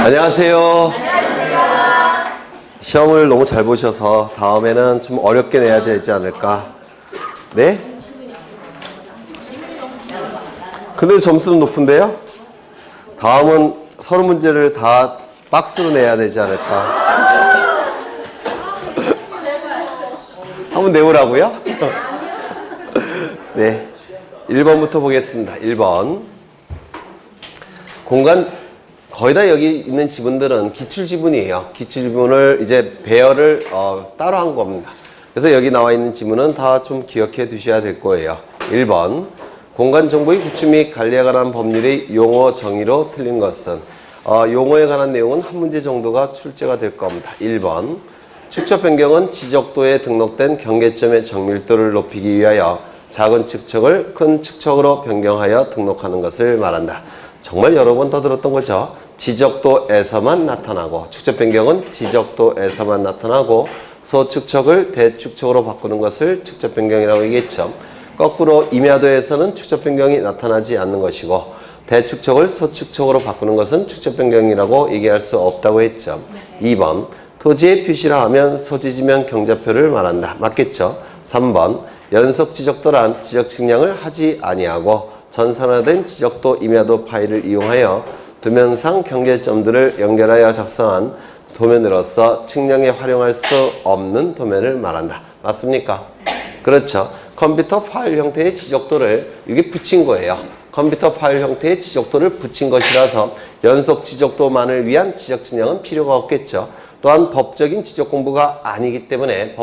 안녕하세요. 시험을 너무 잘 보셔서 다음에는 좀 어렵게 내야 되지 않을까? 네? 근데 점수는 높은데요? 다음은 서로 문제를 다 박스로 내야 되지 않을까? 한번 내보라고요? 네. 1번부터 보겠습니다. 1번. 공간, 거의 다 여기 있는 지문들은 기출지문이에요. 기출지문을 이제 배열을 따로 한 겁니다. 그래서 여기 나와 있는 지문은 다 좀 기억해 두셔야 될 거예요. 1번. 공간정보의 구축 및 관리에 관한 법률의 용어 정의로 틀린 것은 용어에 관한 내용은 한 문제 정도가 출제가 될 겁니다. 1번. 축척 변경은 지적도에 등록된 경계점의 정밀도를 높이기 위하여 작은 축척을 큰 축척으로 변경하여 등록하는 것을 말한다. 정말 여러 번 더 들었던 거죠. 지적도에서만 나타나고, 축척 변경은 지적도에서만 나타나고 소축척을 대축척으로 바꾸는 것을 축척 변경이라고 얘기했죠. 거꾸로 임야도에서는 축척 변경이 나타나지 않는 것이고 대축척을 소축척으로 바꾸는 것은 축척 변경이라고 얘기할 수 없다고 했죠. 2번. 토지의 표시라 하면 소지지면 경자표를 말한다. 맞겠죠? 3번. 연속 지적도란 지적 측량을 하지 아니하고 전산화된 지적도 임야도 파일을 이용하여 도면상 경계점들을 연결하여 작성한 도면으로서 측량에 활용할 수 없는 도면을 말한다. 맞습니까? 그렇죠. 컴퓨터 파일 형태의 지적도를 여기 붙인 거예요. 컴퓨터 파일 형태의 지적도를 붙인 것이라서 연속 지적도만을 위한 지적 측량은 필요가 없겠죠. 또한 법적인 지적 공부가 아니기 때문에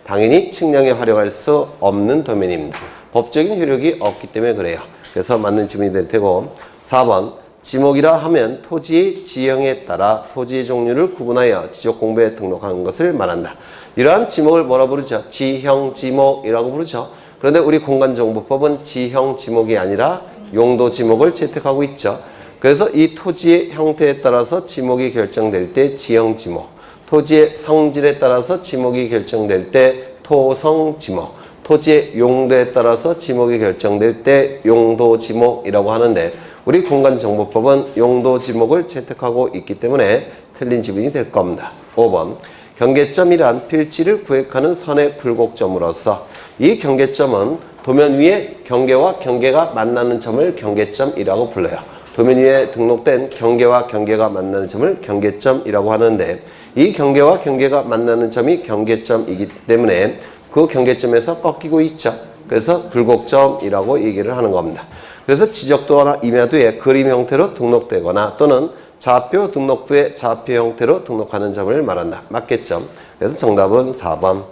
당연히 측량에 활용할 수 없는 도면입니다. 법적인 효력이 없기 때문에 그래요. 그래서 맞는 질문이 될 테고. 4번. 지목이라 하면 토지의 지형에 따라 토지의 종류를 구분하여 지적 공부에 등록하는 것을 말한다. 이러한 지목을 뭐라 부르죠? 지형, 지목이라고 부르죠. 그런데 우리 공간정보법은 지형, 지목이 아니라 용도 지목을 채택하고 있죠. 그래서 이 토지의 형태에 따라서 지목이 결정될 때 지형, 지목, 토지의 성질에 따라서 지목이 결정될 때 토성, 지목, 토지의 용도에 따라서 지목이 결정될 때 용도, 지목이라고 하는데 우리 공간정보법은 용도, 지목을 채택하고 있기 때문에 틀린 지문이 될 겁니다. 5번. 경계점이란 필지를 구획하는 선의 굴곡점으로서 이 경계점은 도면 위에 경계와 경계가 만나는 점을 경계점이라고 불러요. 도면 위에 등록된 경계와 경계가 만나는 점을 경계점이라고 하는데 이 경계와 경계가 만나는 점이 경계점이기 때문에 그 경계점에서 꺾이고 있죠. 그래서 굴곡점이라고 얘기를 하는 겁니다. 그래서 지적도나 임야도에 그림 형태로 등록되거나 또는 좌표 등록부에 좌표 형태로 등록하는 점을 말한다. 맞겠죠? 그래서 정답은 4번.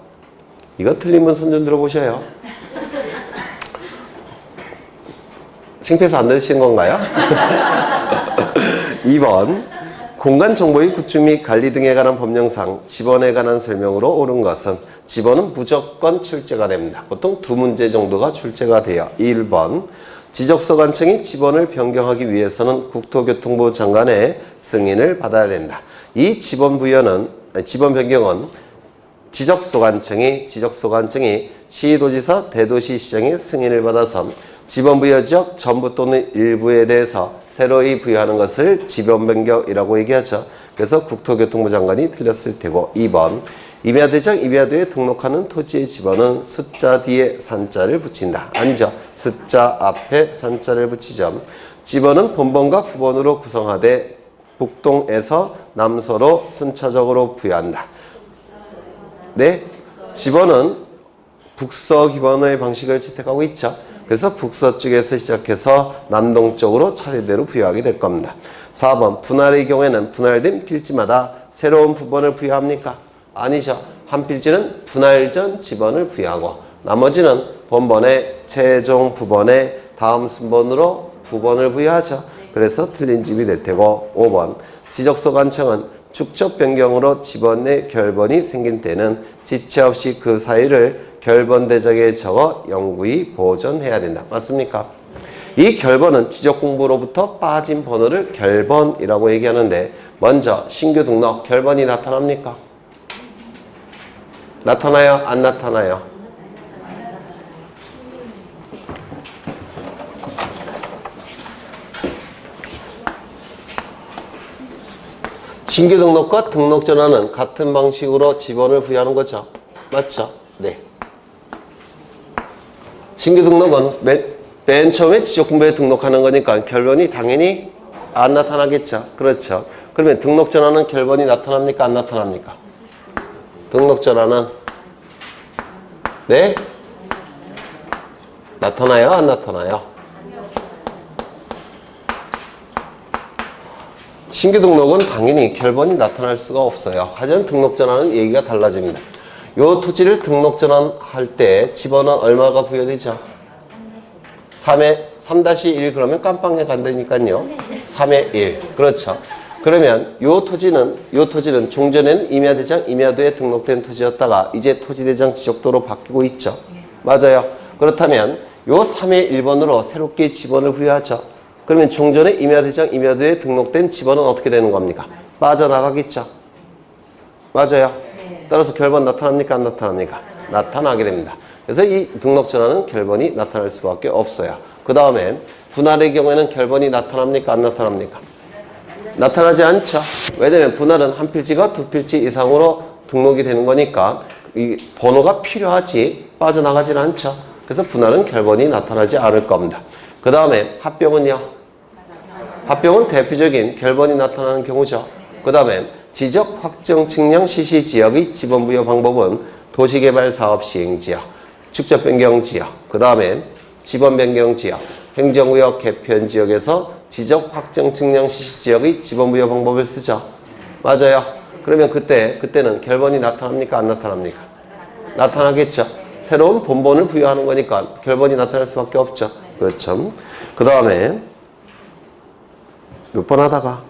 이거 틀리면 손 좀 들어보셔요. 창피해서 안 들으시는 건가요? 2번. 공간정보의 구축 및 관리 등에 관한 법령상 지번에 관한 설명으로 옳은 것은 지번은 무조건 출제가 됩니다. 보통 두 문제 정도가 출제가 돼요. 1번. 지적소관청이 지번을 변경하기 위해서는 국토교통부 장관의 승인을 받아야 된다. 이 지번 변경은 지적소관청이 시도지사, 대도시시장의 승인을 받아서 지번 부여 지역 전부 또는 일부에 대해서 새로이 부여하는 것을 지번 변경이라고 얘기하죠. 그래서 국토교통부 장관이 틀렸을 테고. 2번. 임야대장 임야도에 등록하는 토지의 지번은 숫자 뒤에 산자를 붙인다. 아니죠. 숫자 앞에 산자를 붙이죠. 지번은 본번과 부번으로 구성하되 북동에서 남서로 순차적으로 부여한다. 네, 지번은 북서기번의 방식을 채택하고 있죠. 그래서 북서쪽에서 시작해서 남동쪽으로 차례대로 부여하게 될 겁니다. 4번. 분할의 경우에는 분할된 필지마다 새로운 부번을 부여합니까? 아니죠. 한 필지는 분할 전 지번을 부여하고 나머지는 본번에 최종 부번에 다음 순번으로 부번을 부여하죠. 그래서 틀린 집이 될 테고. 5번. 지적소관청은 축척 변경으로 지번의 결번이 생긴 때는 지체 없이 그 사유를 결번 대장에 적어 영구히 보존해야 된다. 맞습니까? 이 결번은 지적공부로부터 빠진 번호를 결번이라고 얘기하는데 먼저 신규 등록 결번이 나타납니까? 나타나요? 안 나타나요? 신규 등록과 등록 전환은 같은 방식으로 지번을 부여하는 거죠. 맞죠? 네. 신규 등록은 맨 처음에 지적분부에 등록하는 거니까 결번이 당연히 안 나타나겠죠. 그렇죠. 그러면 등록 전환은 결번이 나타납니까? 안 나타납니까? 등록 전환은 네? 나타나요? 안 나타나요? 신규 등록은 당연히 결번이 나타날 수가 없어요. 하지만 등록 전환은 얘기가 달라집니다. 요 토지를 등록 전환할 때 지번은 얼마가 부여되죠? 3-1 그러면 깜빵에 간다니까요. 3의 1. 그렇죠. 그러면 요 토지는 종전에는 임야대장, 임야도에 등록된 토지였다가 이제 토지대장 지적도로 바뀌고 있죠. 맞아요. 그렇다면 요 3의 1번으로 새롭게 지번을 부여하죠. 그러면 종전에 임야대장, 임야도에 등록된 지번은 어떻게 되는 겁니까? 빠져나가겠죠. 맞아요. 따라서 결번 나타납니까? 안 나타납니까? 나타나게 됩니다. 그래서 이 등록 전환은 결번이 나타날 수밖에 없어요. 그 다음에 분할의 경우에는 결번이 나타납니까? 안 나타납니까? 나타나지 않죠. 왜냐면 분할은 한 필지가 두 필지 이상으로 등록이 되는 거니까 이 번호가 필요하지 빠져나가지는 않죠. 그래서 분할은 결번이 나타나지 않을 겁니다. 그 다음에 합병은요. 합병은 대표적인 결번이 나타나는 경우죠. 그 다음에 지적 확정 측량 시시 지역의 지번 부여 방법은 도시개발 사업 시행 지역, 축적 변경 지역, 그 다음에 지번 변경 지역, 행정구역 개편 지역에서 지적 확정 측량 시시 지역의 지번 부여 방법을 쓰죠. 맞아요. 그러면 그때는 결번이 나타납니까? 안 나타납니까? 나타나겠죠. 새로운 본번을 부여하는 거니까 결번이 나타날 수밖에 없죠. 그렇죠. 그 다음에 몇 번 하다가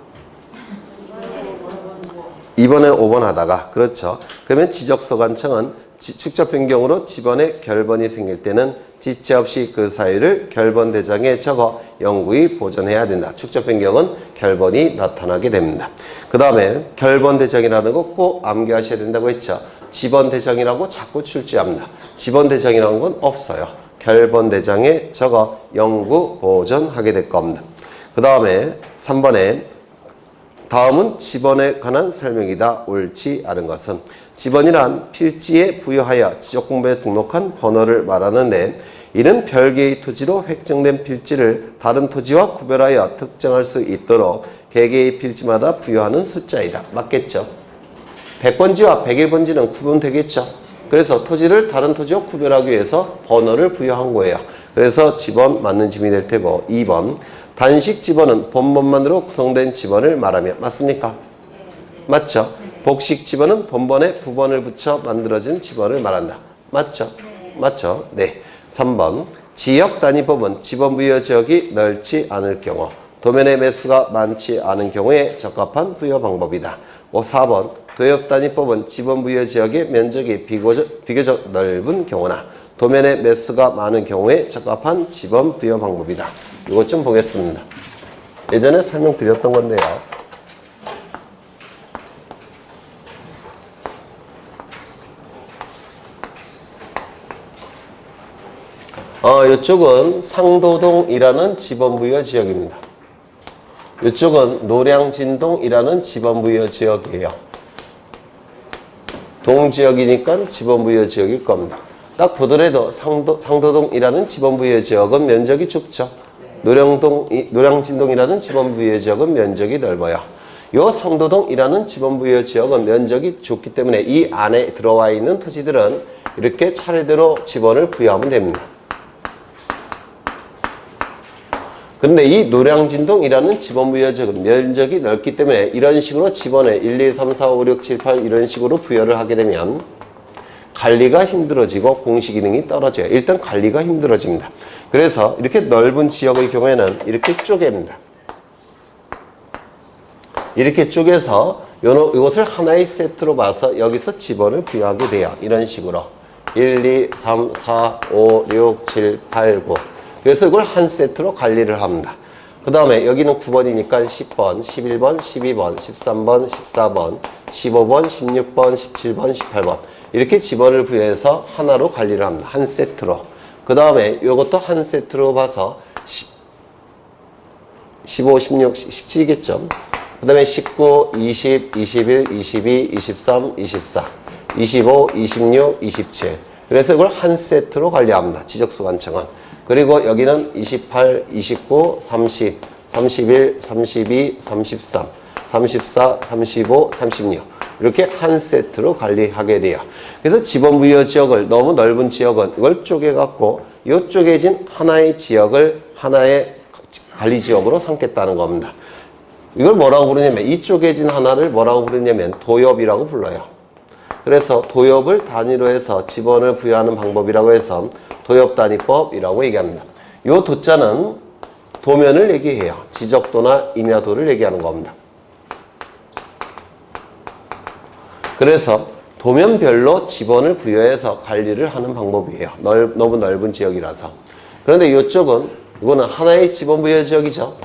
2번에 5번 하다가 그렇죠. 그러면 지적소관청은 축적 변경으로 지번에 결번이 생길 때는 지체 없이 그 사유를 결번 대장에 적어 영구히 보존해야 된다. 축적 변경은 결번이 나타나게 됩니다. 그 다음에 결번 대장이라는 거 꼭 암기하셔야 된다고 했죠. 지번 대장이라고 자꾸 출제합니다. 지번 대장이라는 건 없어요. 결번 대장에 적어 영구 보존하게 될 겁니다. 그 다음에 3번에 다음은 지번에 관한 설명이다. 옳지 않은 것은 지번이란 필지에 부여하여 지적공부에 등록한 번호를 말하는데 이는 별개의 토지로 획정된 필지를 다른 토지와 구별하여 특정할 수 있도록 개개의 필지마다 부여하는 숫자이다. 맞겠죠? 100번지와 101번지는 구분되겠죠? 그래서 토지를 다른 토지와 구별하기 위해서 번호를 부여한 거예요. 그래서 지번 맞는 짐이 될 테고 2번 단식 지번은 본번만으로 구성된 지번을 말하며 맞습니까? 맞죠? 복식 지번은 본번에 부번을 붙여 만들어진 지번을 말한다. 맞죠? 맞죠? 네. 3번 지역 단위법은 지번 부여 지역이 넓지 않을 경우 도면의 매수가 많지 않은 경우에 적합한 부여 방법이다. 4번 도역 단위법은 지번 부여 지역의 면적이 비교적 넓은 경우나 도면의 매수가 많은 경우에 적합한 지번 부여 방법이다. 이것 좀 보겠습니다. 예전에 설명드렸던 건데요. 이쪽은 상도동이라는 지번부여 지역입니다. 이쪽은 노량진동이라는 지번부여 지역이에요. 동지역이니까 지번부여 지역일 겁니다. 딱 보더라도 상도동이라는 지번부여 지역은 면적이 좁죠. 노량진동이라는 지번부여 지역은 면적이 넓어요. 요 상도동이라는 지번부여 지역은 면적이 좁기 때문에 이 안에 들어와 있는 토지들은 이렇게 차례대로 지번을 부여하면 됩니다. 근데 이 노량진동이라는 지번부여 지역은 면적이 넓기 때문에 이런 식으로 지번에 1, 2, 3, 4, 5, 6, 7, 8 이런 식으로 부여를 하게 되면 관리가 힘들어지고 공시기능이 떨어져요. 일단 관리가 힘들어집니다. 그래서 이렇게 넓은 지역의 경우에는 이렇게 쪼갭니다. 이렇게 쪼개서 이것을 하나의 세트로 봐서 여기서 지번을 부여하게 돼요. 이런 식으로 1, 2, 3, 4, 5, 6, 7, 8, 9 그래서 이걸 한 세트로 관리를 합니다. 그 다음에 여기는 9번이니까 10번, 11번, 12번, 13번, 14번, 15번, 16번, 17번, 18번 이렇게 지번을 부여해서 하나로 관리를 합니다. 한 세트로. 그 다음에 이것도 한 세트로 봐서 15, 16, 17이겠죠. 그 다음에 19, 20, 21, 22, 23, 24, 25, 26, 27. 그래서 이걸 한 세트로 관리합니다. 지적수관청은. 그리고 여기는 28, 29, 30, 31, 32, 33, 34, 35, 36. 이렇게 한 세트로 관리하게 돼요. 그래서 지번부여 지역을 너무 넓은 지역은 이걸 쪼개갖고 이 쪼개진 하나의 지역을 하나의 관리 지역으로 삼겠다는 겁니다. 이걸 뭐라고 부르냐면 이 쪼개진 하나를 뭐라고 부르냐면 도엽이라고 불러요. 그래서 도엽을 단위로 해서 지번을 부여하는 방법이라고 해서 도엽단위법이라고 얘기합니다. 이 도자는 도면을 얘기해요. 지적도나 임야도를 얘기하는 겁니다. 그래서 도면별로 지번을 부여해서 관리를 하는 방법이에요. 너무 넓은 지역이라서. 그런데 이쪽은 이거는 하나의 지번 부여 지역이죠.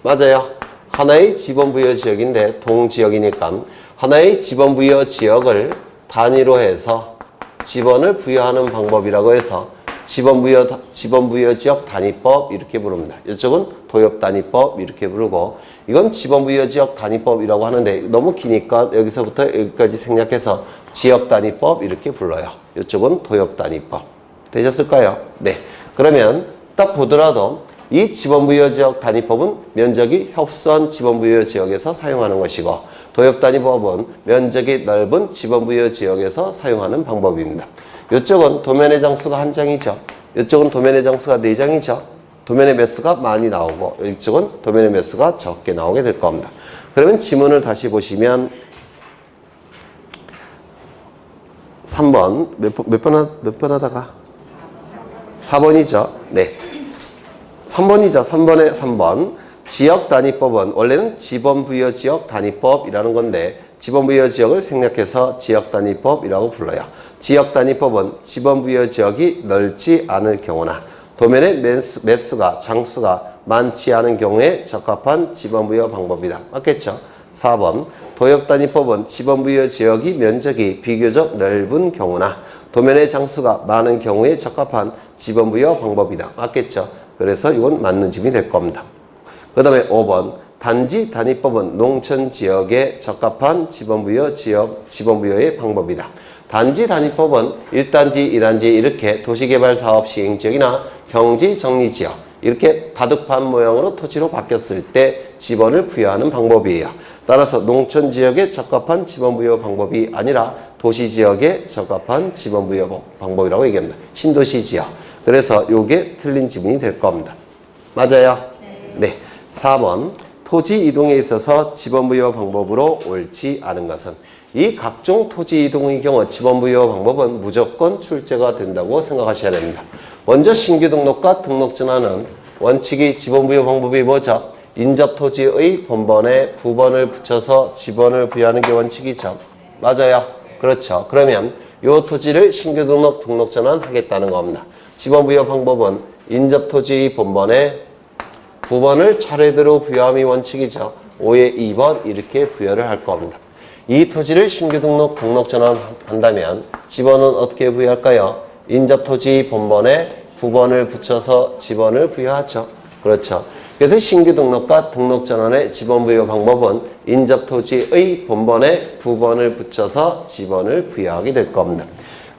맞아요. 하나의 지번 부여 지역인데 동지역이니까 하나의 지번 부여 지역을 단위로 해서 지번을 부여하는 방법이라고 해서 지번 부여 지역 단위법 이렇게 부릅니다. 이쪽은 도엽 단위법 이렇게 부르고 이건 지번 부여 지역 단위법이라고 하는데 너무 기니까 여기서부터 여기까지 생략해서 지역 단위법 이렇게 불러요. 이쪽은 도엽 단위법. 되셨을까요? 네. 그러면 딱 보더라도 이 지번 부여 지역 단위법은 면적이 협소한 지번 부여 지역에서 사용하는 것이고 도엽 단위법은 면적이 넓은 지번 부여 지역에서 사용하는 방법입니다. 이쪽은 도면의 장수가 한 장이죠. 이쪽은 도면의 장수가 4장이죠. 도면의 매수가 많이 나오고 이쪽은 도면의 매수가 적게 나오게 될 겁니다. 그러면 지문을 다시 보시면 3번 몇 번 하다가 4번이죠. 네. 3번이죠. 3번에 3번. 지역단위법은 원래는 지번부여 지역 단위법이라는 건데 지번부여 지역을 생략해서 지역단위법이라고 불러요. 지역단위법은 지번부여 지역이 넓지 않을 경우나 도면의 매수가 장수가 많지 않은 경우에 적합한 지번부여 방법이다. 맞겠죠? 4번 도엽단위법은 지번부여 지역이 면적이 비교적 넓은 경우나 도면의 장수가 많은 경우에 적합한 지번부여 방법이다. 맞겠죠? 그래서 이건 맞는 집이 될 겁니다. 그 다음에 5번 단지 단위법은 농촌 지역에 적합한 지번부여의 방법이다. 단지 단위법은 1단지, 2단지 이렇게 도시개발사업 시행지역이나 경지정리지역 이렇게 바둑판 모양으로 토지로 바뀌었을 때 지번을 부여하는 방법이에요. 따라서 농촌지역에 적합한 지번부여 방법이 아니라 도시지역에 적합한 지번부여 방법이라고 얘기합니다. 신도시지역. 그래서 이게 틀린 지문이 될 겁니다. 맞아요? 네. 4번 토지 이동에 있어서 지번부여 방법으로 옳지 않은 것은 이 각종 토지 이동의 경우 지번부여 방법은 무조건 출제가 된다고 생각하셔야 됩니다. 먼저 신규 등록과 등록 전환은 원칙이 지번부여 방법이 뭐죠? 인접 토지의 본번에 부번을 붙여서 지번을 부여하는 게 원칙이죠. 맞아요. 그렇죠. 그러면 이 토지를 신규 등록 전환 하겠다는 겁니다. 지번부여 방법은 인접 토지의 본번에 부번을 차례대로 부여함이 원칙이죠. 5에 2번 이렇게 부여를 할 겁니다. 이 토지를 신규 등록 전환한다면 지번은 어떻게 부여할까요? 인접 토지 본번에 부번을 붙여서 지번을 부여하죠. 그렇죠. 그래서 신규 등록과 등록 전환의 지번 부여 방법은 인접 토지의 본번에 부번을 붙여서 지번을 부여하게 될 겁니다.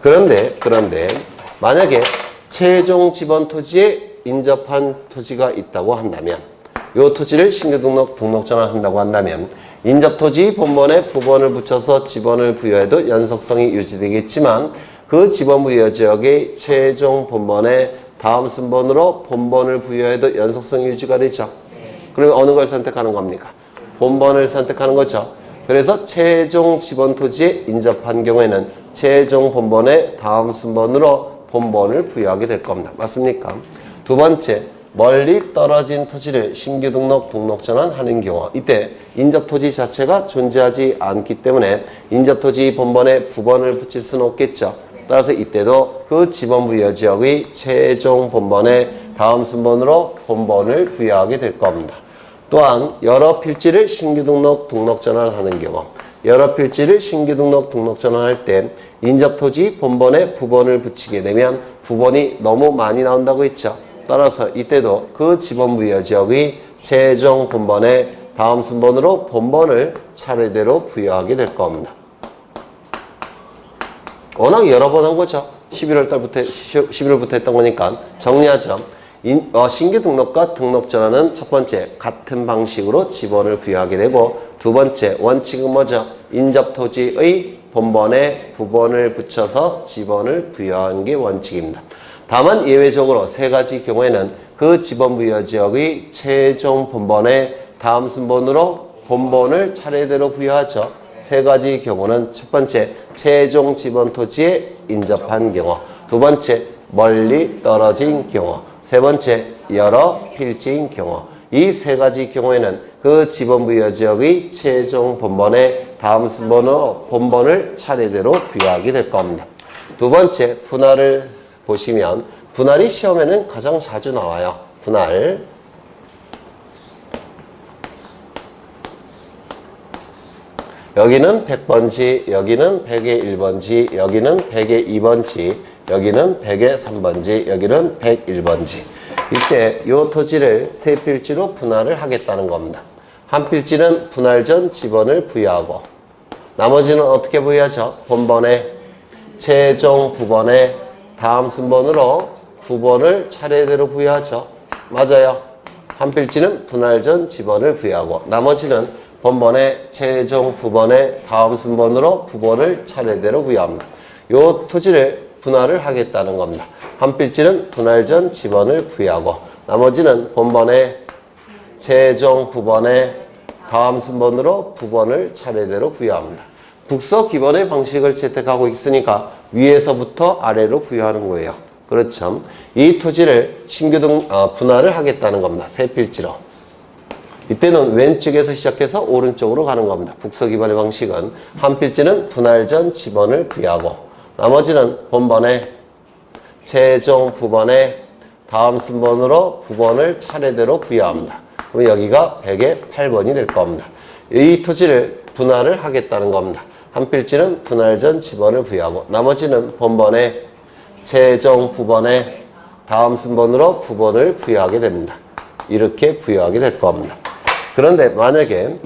그런데 만약에 최종 지번 토지에 인접한 토지가 있다고 한다면 이 토지를 신규 등록 전환한다고 한다면 인접 토지 본번에 부번을 붙여서 지번을 부여해도 연속성이 유지되겠지만 그 지번 부여 지역의 최종 본번에 다음 순번으로 본번을 부여해도 연속성이 유지가 되죠. 그러면 어느 걸 선택하는 겁니까? 본번을 선택하는 거죠. 그래서 최종 지번 토지에 인접한 경우에는 최종 본번에 다음 순번으로 본번을 부여하게 될 겁니다. 맞습니까? 두 번째, 멀리 떨어진 토지를 신규 등록 전환하는 경우 이때 인접토지 자체가 존재하지 않기 때문에 인접토지 본번에 부번을 붙일 수는 없겠죠. 따라서 이때도 그 지번 부여 지역의 최종 본번에 다음 순번으로 본번을 부여하게 될 겁니다. 또한 여러 필지를 신규 등록 전환하는 경우 여러 필지를 신규 등록 전환할 때 인접토지 본번에 부번을 붙이게 되면 부번이 너무 많이 나온다고 했죠. 따라서 이때도 그 지번 부여 지역의 최종 본번에 다음 순번으로 본번을 차례대로 부여하게 될 겁니다. 워낙 여러 번 한 거죠. 11월 달부터, 11월부터 했던 거니까 정리하죠. 신규 등록과 등록 전환은 첫 번째, 같은 방식으로 지번을 부여하게 되고, 두 번째, 원칙은 뭐죠? 인접 토지의 본번에 부번을 붙여서 지번을 부여하는 게 원칙입니다. 다만 예외적으로 세 가지 경우에는 그 지번 부여 지역의 최종 본번에 다음 순번으로 본번을 차례대로 부여하죠. 세 가지 경우는 첫 번째, 최종 지번 토지에 인접한 경우, 두 번째, 멀리 떨어진 경우, 세 번째, 여러 필지인 경우. 이 세 가지 경우에는 그 지번 부여 지역의 최종 본번에 다음 순번으로 본번을 차례대로 부여하게 될 겁니다. 두 번째, 분할을 보시면 분할이 시험에는 가장 자주 나와요. 분할. 여기는 100번지, 여기는 100의 1번지, 여기는 100의 2번지, 여기는 100의 3번지, 여기는 101번지. 이때 이 토지를 세 필지로 분할을 하겠다는 겁니다. 한 필지는 분할 전 지번을 부여하고, 나머지는 어떻게 부여하죠? 본번에 최종 부번에 다음 순번으로 부번을 차례대로 부여하죠. 맞아요. 한 필지는 분할 전 지번을 부여하고, 나머지는 본번에 최종 부번에 다음 순번으로 부번을 차례대로 부여합니다. 이 토지를 분할을 하겠다는 겁니다. 한 필지는 분할 전 지번을 부여하고, 나머지는 본번에 최종 부번에 다음 순번으로 부번을 차례대로 부여합니다. 국서 기본의 방식을 채택하고 있으니까 위에서부터 아래로 부여하는 거예요. 그렇죠. 이 토지를 신규 분할을 하겠다는 겁니다. 세 필지로. 이때는 왼쪽에서 시작해서 오른쪽으로 가는 겁니다. 국서 기본의 방식은 한 필지는 분할 전 지번을 부여하고, 나머지는 본번에 최종 부번에 다음 순번으로 부번을 차례대로 부여합니다. 그럼 여기가 100의 8번이 될 겁니다. 이 토지를 분할을 하겠다는 겁니다. 한 필지는 분할 전 지번을 부여하고, 나머지는 본번에 최종 부번에 다음 순번으로 부번을 부여하게 됩니다. 이렇게 부여하게 될 겁니다. 그런데 만약에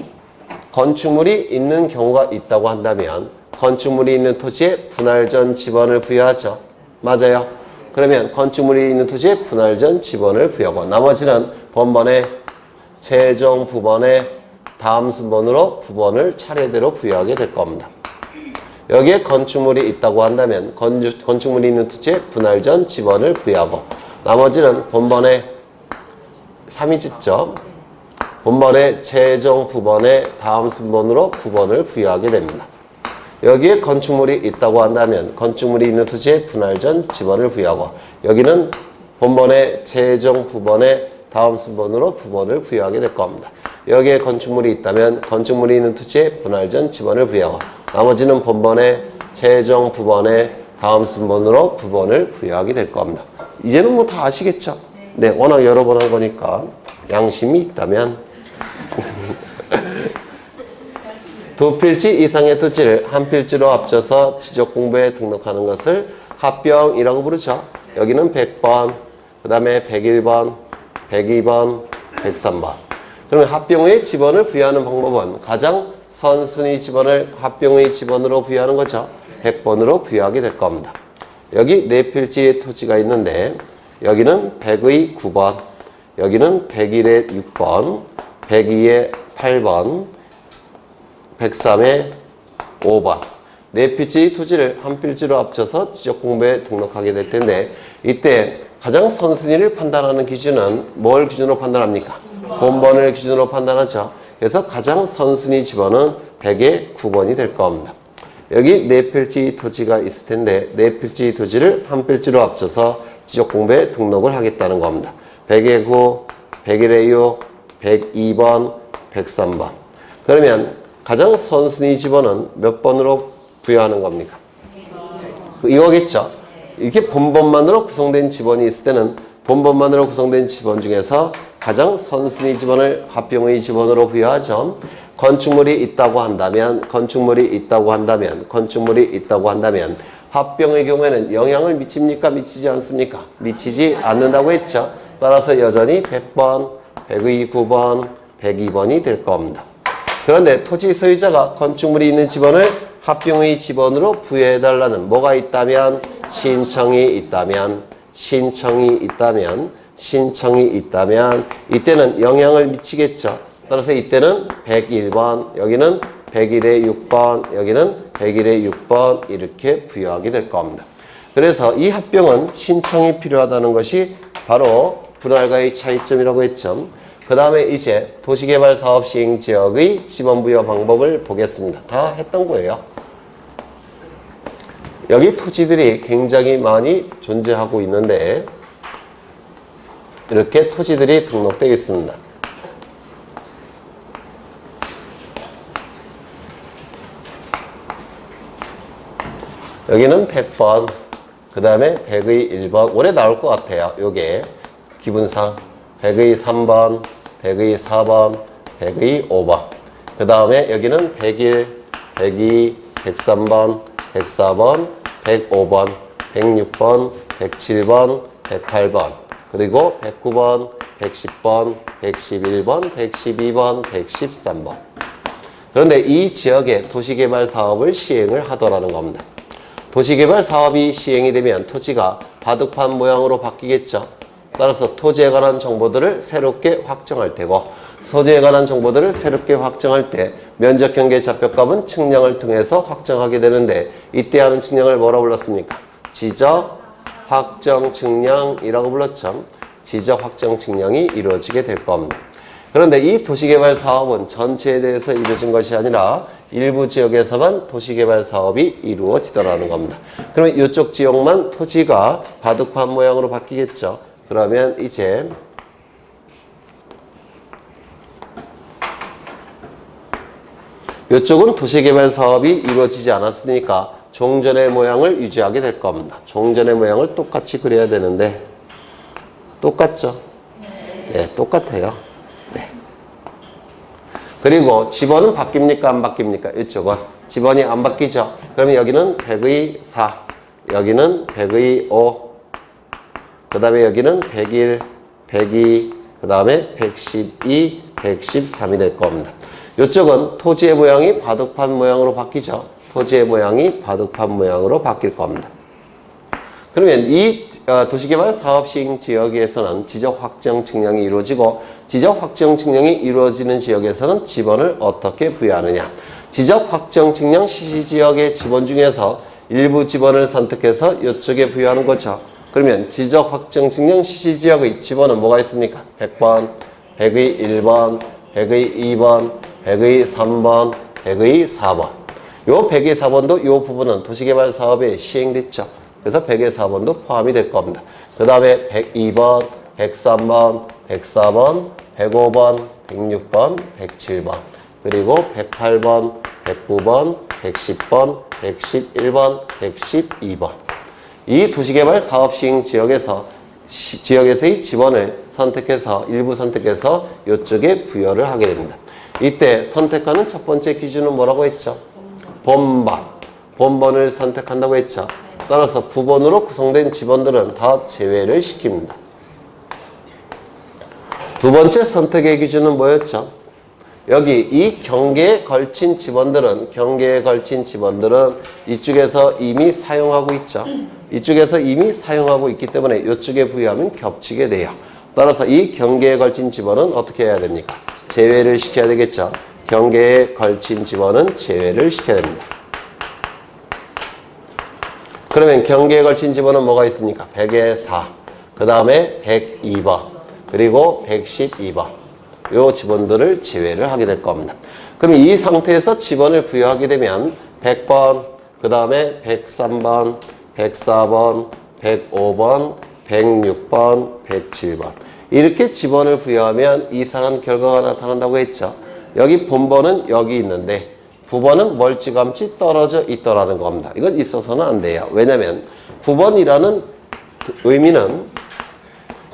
건축물이 있는 경우가 있다고 한다면 건축물이 있는 토지에 분할 전 지번을 부여하죠. 맞아요. 그러면 건축물이 있는 토지에 분할 전 지번을 부여하고, 나머지는 본번에 최종 부번에 다음 순번으로 부번을 차례대로 부여하게 될 겁니다. 여기에 건축물이 있다고 한다면 건축물이 있는 토지에 분할 전 지번을 부여하고, 나머지는 본번에 3이 짓죠. 본번에 최종 부번에 다음 순번으로 부번을 부여하게 됩니다. 여기에 건축물이 있다고 한다면 건축물이 있는 토지에 분할 전 지번을 부여하고, 여기는 본번에 최종 부번에 다음 순번으로 부번을 부여하게 될 겁니다. 여기에 건축물이 있다면 건축물이 있는 토지에 분할 전 지번을 부여하고, 나머지는 본번에 최종 부번에 다음 순번으로 부번을 부여하게 될 겁니다. 이제는 뭐 다 아시겠죠? 네, 워낙 여러 번 한 거니까 양심이 있다면 두 필지 이상의 토지를 한 필지로 합쳐서 지적공부에 등록하는 것을 합병이라고 부르죠. 여기는 100번, 그 다음에 101번, 102번, 103번. 그러면 합병의 지번을 부여하는 방법은 가장 선순위 지번을 합병의 지번으로 부여하는 거죠. 100번으로 부여하게 될 겁니다. 여기 네 필지의 토지가 있는데 여기는 100의 9번, 여기는 101의 6번, 102의 8번, 103의 5번. 네 필지 토지를 한 필지로 합쳐서 지적공부에 등록하게 될 텐데, 이때 가장 선순위를 판단하는 기준은 뭘 기준으로 판단합니까? 본번을 기준으로 판단하죠. 그래서 가장 선순위 지번은 100의 9번이 될 겁니다. 여기 네 필지 토지가 있을 텐데 네 필지 토지를 한 필지로 합쳐서 지적공부에 등록을 하겠다는 겁니다. 100의 9, 101의 6, 102번, 103번. 그러면 가장 선순위 지번은 몇 번으로 부여하는 겁니까? 이거겠죠. 이렇게 본번만으로 구성된 지번이 있을 때는 본번만으로 구성된 지번 중에서 가장 선순위 지번을 합병의 지번으로 부여하죠. 건축물이 있다고 한다면 합병의 경우에는 영향을 미칩니까? 미치지 않습니까? 미치지 않는다고 했죠. 따라서 여전히 100번, 102, 9번, 102번이 될 겁니다. 그런데 토지 소유자가 건축물이 있는 집원을 합병의 집원으로 부여해달라는 뭐가 있다면 신청이 있다면 이때는 영향을 미치겠죠. 따라서 이때는 101번, 여기는 101의 6번, 여기는 101의 6번 이렇게 부여하게 될 겁니다. 그래서 이 합병은 신청이 필요하다는 것이 바로 분할과의 차이점이라고 했죠. 그 다음에 이제 도시개발사업 시행지역의 지번부여 방법을 보겠습니다. 다 했던 거예요. 여기 토지들이 굉장히 많이 존재하고 있는데 이렇게 토지들이 등록되어 있습니다. 여기는 100번, 그 다음에 100의 1번, 올해 나올 것 같아요. 요게 기분상 100의 3번, 100의 4번, 100의 5번. 그 다음에 여기는 101, 102, 103번, 104번, 105번, 106번, 107번, 108번, 그리고 109번, 110번, 111번, 112번, 113번. 그런데 이 지역에 도시개발 사업을 시행을 하더라는 겁니다. 도시개발 사업이 시행이 되면 토지가 바둑판 모양으로 바뀌겠죠. 따라서 토지에 관한 정보들을 새롭게 확정할 테고, 토지에 관한 정보들을 새롭게 확정할 때 면적 경계 좌표값은 측량을 통해서 확정하게 되는데, 이때 하는 측량을 뭐라고 불렀습니까? 지적 확정 측량이라고 불렀죠. 지적 확정 측량이 이루어지게 될 겁니다. 그런데 이 도시개발 사업은 전체에 대해서 이루어진 것이 아니라 일부 지역에서만 도시개발 사업이 이루어지더라는 겁니다. 그러면 이쪽 지역만 토지가 바둑판 모양으로 바뀌겠죠. 그러면 이제 이쪽은 도시개발 사업이 이루어지지 않았으니까 종전의 모양을 유지하게 될 겁니다. 종전의 모양을 똑같이 그려야 되는데 똑같죠? 네, 똑같아요. 네. 그리고 지번은 바뀝니까? 안 바뀝니까? 이쪽은 지번이 안 바뀌죠? 그러면 여기는 100의 4, 여기는 100의 5, 그 다음에 여기는 101, 102, 그 다음에 112, 113이 될 겁니다. 이쪽은 토지의 모양이 바둑판 모양으로 바뀌죠. 토지의 모양이 바둑판 모양으로 바뀔 겁니다. 그러면 이 도시개발 사업 시행 지역에서는 지적 확정 측량이 이루어지고, 지적 확정 측량이 이루어지는 지역에서는 지번을 어떻게 부여하느냐. 지적 확정 측량 시시지역의 지번 중에서 일부 지번을 선택해서 이쪽에 부여하는 거죠. 그러면 지적 확정 측량 시시지역의 지번은 뭐가 있습니까? 100번, 100의 1번, 100의 2번, 100의 3번, 100의 4번. 요 100의 4번도 요 부분은 도시개발 사업에 시행됐죠. 그래서 100의 4번도 포함이 될 겁니다. 그 다음에 102번, 103번, 104번, 105번, 106번, 107번, 그리고 108번, 109번, 110번, 111번, 112번. 이 도시개발 사업 시행 지역에서의 지번을 선택해서, 일부 선택해서 이쪽에 부여를 하게 됩니다. 이때 선택하는 첫 번째 기준은 뭐라고 했죠? 본번을 선택한다고 했죠. 따라서 부번으로 구성된 지번들은 다 제외를 시킵니다. 두 번째 선택의 기준은 뭐였죠? 여기 이 경계에 걸친 지번들은 이쪽에서 이미 사용하고 있죠. 이쪽에서 이미 사용하고 있기 때문에 이쪽에 부여하면 겹치게 돼요. 따라서 이 경계에 걸친 지번은 어떻게 해야 됩니까? 제외를 시켜야 되겠죠. 경계에 걸친 지번은 제외를 시켜야 됩니다. 그러면 경계에 걸친 지번은 뭐가 있습니까? 100의 4, 그 다음에 102번, 그리고 112번. 요 지번들을 제외를 하게 될 겁니다. 그럼 이 상태에서 지번을 부여하게 되면 100번, 그 다음에 103번, 104번, 105번, 106번, 107번. 이렇게 지번을 부여하면 이상한 결과가 나타난다고 했죠. 여기 본번은 여기 있는데 부번은 멀찌감치 떨어져 있더라는 겁니다. 이건 있어서는 안 돼요. 왜냐면 부번이라는 의미는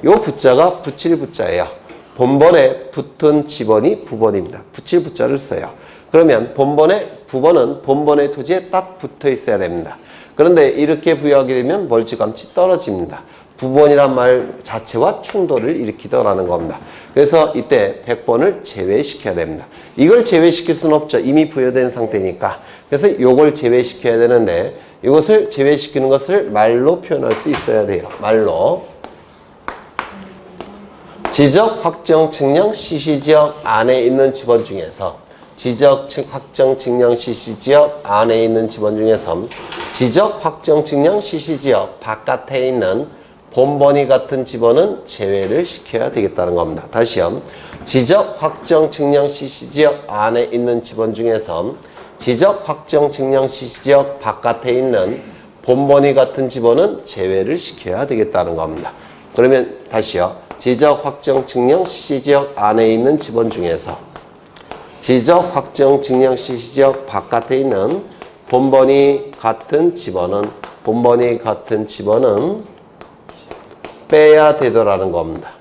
요 부자가 붙일 부자예요. 본번에 붙은 지번이 부번입니다. 붙일 부자를 써요. 그러면 부번은 본번의 토지에 딱 붙어 있어야 됩니다. 그런데 이렇게 부여하게 되면 멀찌감치 떨어집니다. 부번이란 말 자체와 충돌을 일으키더라는 겁니다. 그래서 이때 100번을 제외시켜야 됩니다. 이걸 제외시킬 수는 없죠. 이미 부여된 상태니까. 그래서 이걸 제외시켜야 되는데 이것을 제외시키는 것을 말로 표현할 수 있어야 돼요. 말로. 지적, 확정, 측량, 시시지역 안에 있는 집원 중에서 지적, 확정, 측량, 시시지역 안에 있는 집원 중에서 지적, 확정, 측량, 시시지역 바깥에 있는 본번위 같은 집원은 제외를 시켜야 되겠다는 겁니다. 다시요. 지적, 확정, 측량, 시시지역 안에 있는 집원 중에서 지적, 확정, 측량, 시시지역 바깥에 있는 본번위 같은 집원은 제외를 시켜야 되겠다는 겁니다. 그러면 다시요. 지적, 확정, 측량, 시시지역 안에 있는 집원 중에서 지적, 확정, 측량, 시시지역 바깥에 있는 본번위 같은 집원은 빼야 되더라는 겁니다.